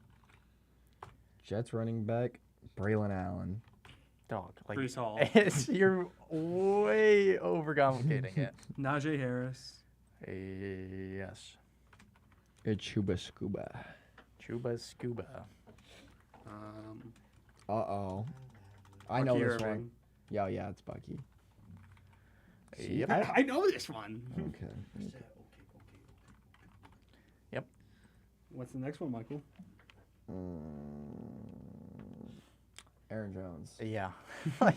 Jets running back, Braylon Allen. Dog. Like, Brees Hall. you're way overcomplicating it. Najee Harris. Yes. It's Chuba Scuba. Chuba Scuba. Uh-oh. I know Bucky this Irving. one. Yeah, it's Bucky. Yep. I know this one. Okay. Yep. What's the next one, Michael? Aaron Jones. Yeah. I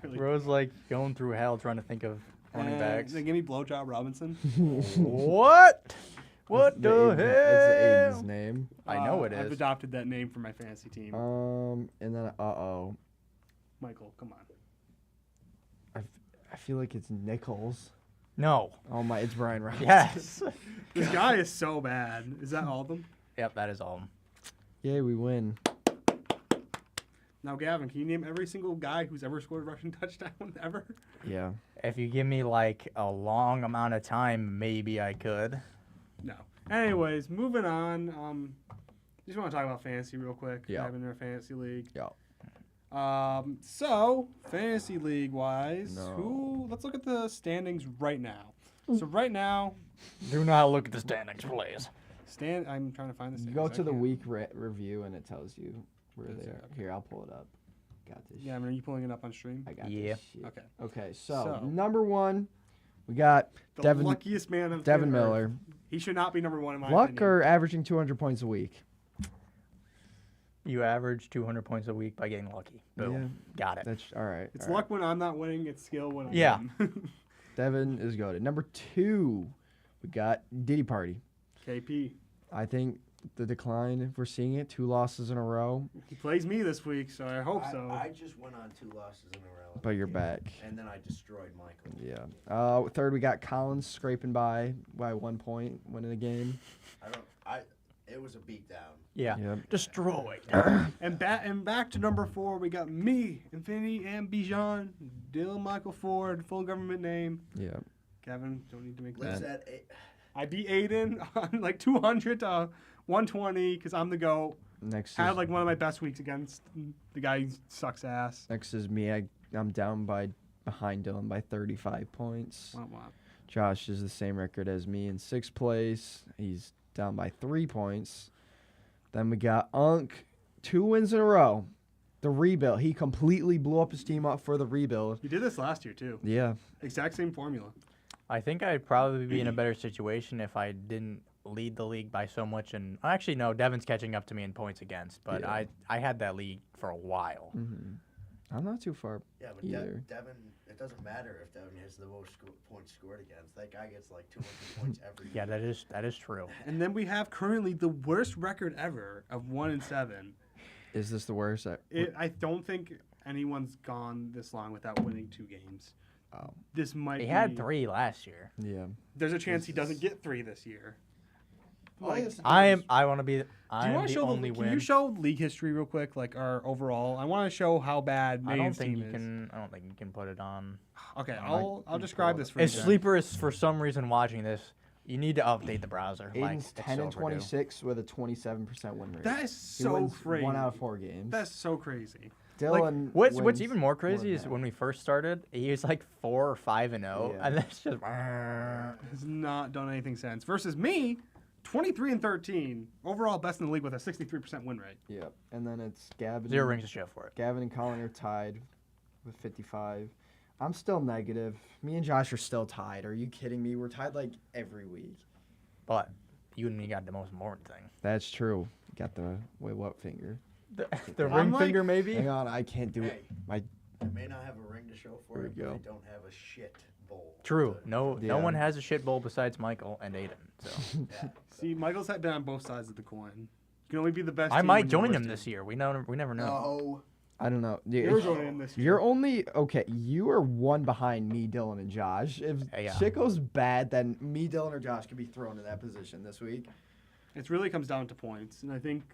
really. Bro's like going through hell trying to think of running backs. They give me Blowjob Robinson. What? What the hell? That's Aiden's name. I know it I've is. adopted that name for my fantasy team. And then Michael, come on. I feel like it's Nichols. No. Oh my, it's Brian Robinson. Yes. This guy is so bad. Is that all of them? Yep, that is all. Yay, we win. Now, Gavin, can you name every single guy who's ever scored a rushing touchdown ever? Yeah. If you give me like a long amount of time, maybe I could. No. Anyways, moving on. Just want to talk about fantasy real quick. Yeah. Having their fantasy league. Yeah. So fantasy league wise, No. let's look at the standings right now. So right now, Do not look at the standings, please. I'm trying to find the You standings. go I to the can't- week review and it tells you where Is they it? are. Okay. Here, I'll pull it up. Got this. Yeah, I mean, are you pulling it up on stream? I got Yeah. this shit. Okay. Okay, So- so number one, we got The Devin luckiest man of Devin the earth. Miller. He should not be number one in my Luck opinion. or averaging 200 points a week? You average 200 points a week by getting lucky. Boom. Got it. That's all right. It's all luck when I'm not winning. It's skill when I Yeah. win. right. Devin is goated. Number two, we got Diddy Party. KP. I think the decline, if we're seeing it, 2 losses in a row, He plays me this week, so I hope so. I just went on 2 losses in a row. but you're back. And then I destroyed Michael. Yeah. Third, we got Collins scraping by 1 point, winning the game. It was a beatdown. Yeah. Yep. Destroyed. And back to number 4, we got me, Infinity, and Bijan, Dylan Michael Ford, full government name. Yeah. Kevin, don't need to make Lives that. at I beat Aiden on like 200 to 120 because I'm the GOAT. Next Had is, like one of my best weeks against the guy who sucks ass. next is me. I'm down behind Dylan by 35 points. Womp womp. Josh is the same record as me in 6th place. He's down by 3 points. Then we got Unk, 2 wins in a row. The rebuild. He completely blew up his team up for the rebuild. You did this last year too. Yeah. Exact same formula. I think I'd probably be in a better situation if I didn't lead the league by so much. And actually, no, Devin's catching up to me in points against. But Yeah. I had that league for a while. I'm not too far. Yeah, but Either. Devin, it doesn't matter if Devin has the most points scored against. That guy gets like 200 points every Yeah, year. that is true. And then we have currently the worst record ever of 1-7. Is this the worst? I don't think anyone's gone this long without winning 2 games. Oh. This might He be. had 3 last year. Yeah. There's a chance he doesn't get 3 this year. Like, I want to be. do you I'm want the to show only can win. you show league history real quick, like our overall? I want to show how bad I don't Nate's think team you is. can. I don't think you can put it on. Okay, I I'll describe this for If you. Sleeper is for some reason watching this, you need to update the browser. Like, Aiden's it's 10 so and overdue. 26 with a 27% win rate. That is He so wins crazy. 1 out of 4 games. That's so crazy. Dylan. What's wins even more more crazy than is that. when we first started, he was like 4 or 5-0, Yeah. and that's just. Has not done anything since. Versus me, 23 and 13, overall best in the league with a 63% win rate. Yep. And then it's Gavin. 0 rings to show for it. Gavin and Colin are tied with 55. I'm still negative. Me and Josh are still tied. Are you kidding me? We're tied like every week. But you and me got the most important thing. That's true. Got the what finger? The I'm ring like- finger, maybe? Hang on, I can't do it. Hey. I may not have a ring to show for There it, we but go. I don't have a shit bowl. True. to- No Yeah. one has a shit bowl besides Michael and Aiden. So Yeah. See, Michael's had been on both sides of the coin. You can only be the best. I team might when you're join the him worst this team. year. We never know. No. I don't know. You're joining him this year. You're only okay. You are 1 behind me, Dylan, and Josh. If Yeah. shit goes bad, then me, Dylan, or Josh could be thrown in that position this week. It really comes down to points, and I think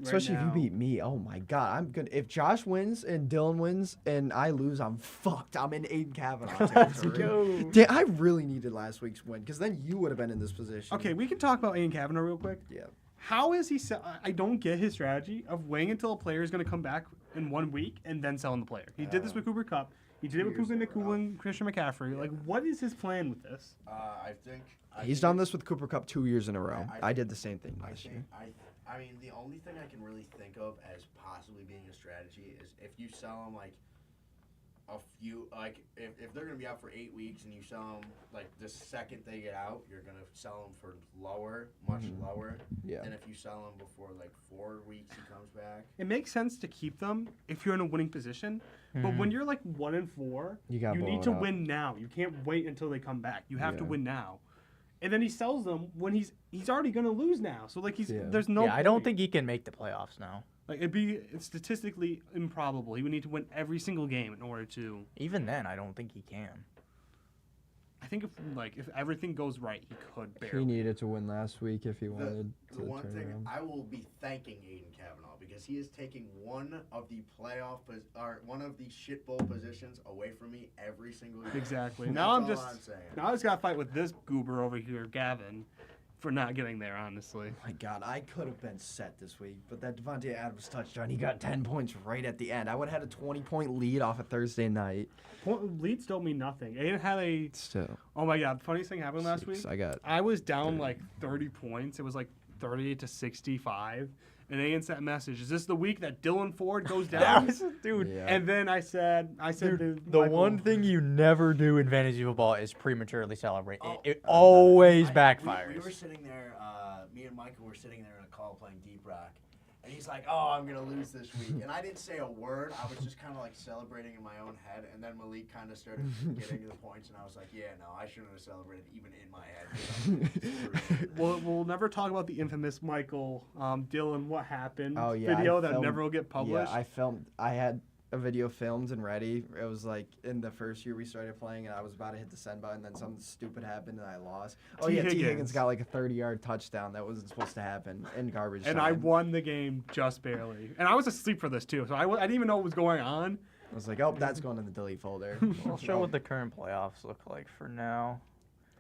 Especially if you now. beat me. Oh my God, I'm good. If Josh wins and Dylan wins and I lose, I'm fucked. I'm in Aiden Kavanaugh Let's territory. go. Damn, I really needed last week's win because then you would have been in this position. Okay, we can talk about Ian Kavanaugh real quick. Yeah. How is he? I don't get his strategy of waiting until a player is going to come back in 1 week and then selling the player. He did this with Cooper Kupp. He did it with Puka Nacua and Christian McCaffrey. Like, what is his plan with this? I think He's done this with Cooper Kupp 2 years in a row. I I did the same thing I last year. think I mean the only thing I can really think of as possibly being a strategy is if you sell them like a few if they're gonna be out for 8 weeks and you sell them like the second they get out, you're gonna sell them for much lower Yeah. than if you sell them before like 4 weeks he comes back. It makes sense to keep them if you're in a winning position, but when you're like 1-4, You gotta blow need it to up. win now. You can't wait until they come back. You have to Yeah. win now. And then he sells them when he's already gonna lose now. So like there's no. Yeah, I don't point. think he can make the playoffs now. Like it's statistically improbable. He would need to win every single game in order to. Even then, I don't think he can. I think if everything goes right, he could barely. He needed to win last week if he wanted The to one turn thing around. I will be thanking Aiden Kavanaugh because he is taking one of the one of the shit bowl positions away from me every single year. Exactly. That's Now I'm all just I'm saying. now I just got to fight with this goober over here, Gavin, for not getting there. Honestly. My God, I could have been set this week, but that Devontae Adams touchdown, he got 10 points right at the end. I would have had a 20-point lead off a Thursday night. Leads don't mean nothing. Aiden had a. Still. Oh my God! Funniest thing happened last week. I got. I was down like 30 points. It was like 30 to 65. And Aiden sent a message. Is this the week that Dylan Ford goes down? Dude. Yeah. And then I said Dude, to the Michael, one thing you never do in fantasy football is prematurely celebrate. Oh, It always We backfires. were sitting there, me and Michael were sitting there in a call playing Deep Rock, and he's like, "Oh, I'm gonna lose this week," and I didn't say a word. I was just kind of like celebrating in my own head, and then Malik kind of started getting the points, and I was like, "Yeah, no, I shouldn't have celebrated even in my head." We'll never talk about the infamous Michael Dylan what happened Oh, yeah, video I that filmed- never will get published. Yeah, I had a video filmed and ready. It was like in the first year we started playing, and I was about to hit the send button, then something stupid happened, and I lost. Oh, T. yeah, T. Higgins. Higgins got like a 30-yard touchdown that wasn't supposed to happen in garbage and time. I won the game just barely. And I was asleep for this too, so I didn't even know what was going on. I was like, oh, that's going in the delete folder. I'll show what the current playoffs look like for now.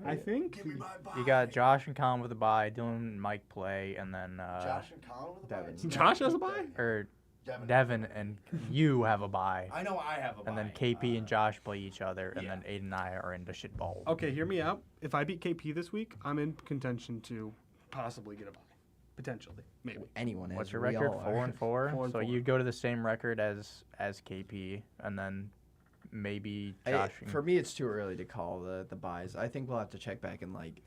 I think Give me my bye. You got Josh and Colin with a bye, Dylan and Mike play, and then Josh and Colin with a bye? Devin. Josh has a bye. or Devin. Devin and you have a bye, I know I have a bye. and then KP and Josh play each other, and yeah. then Aiden and I are in the shit bowl. Okay, hear me out. If I beat KP this week, I'm in contention to possibly get a bye. Potentially, maybe. Anyone is. What's your we record? all are. 4-4. 4-4. So you go to the same record as KP, and then maybe Josh. For me, it's too early to call the buys. I think we'll have to check back in like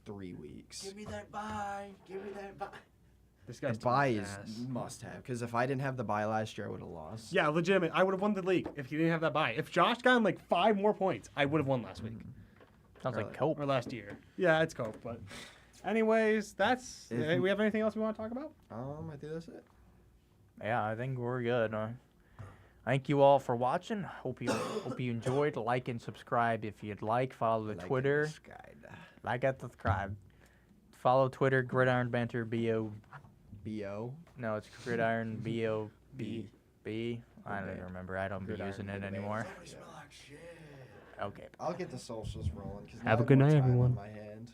3 weeks. Give me that bye. Give me that bye. This The guy's buy doing is ass. must have, because if I didn't have the buy last year, I would have lost. Yeah, legitimate. I would have won the league if he didn't have that bye. If Josh got like 5 more points, I would have won last week Sounds like Really? Cope. or last year. Yeah, it's Cope. But, anyways, that's. If- We have anything else we want to talk about? I think that's it. Yeah, I think we're good. Thank you all for watching. Hope you enjoyed. Like and subscribe if you'd like. Follow the Like and Twitter. subscribe. Like and subscribe. Follow Twitter. Gridiron Banter. B.O. No, it's Gridiron B.O. B. B. I don't even remember. I don't be Gridiron using it Banter. anymore. Always smell like shit. Okay. I'll get the socials rolling. 'cause Have now a good I have night, more time on everyone. my hands.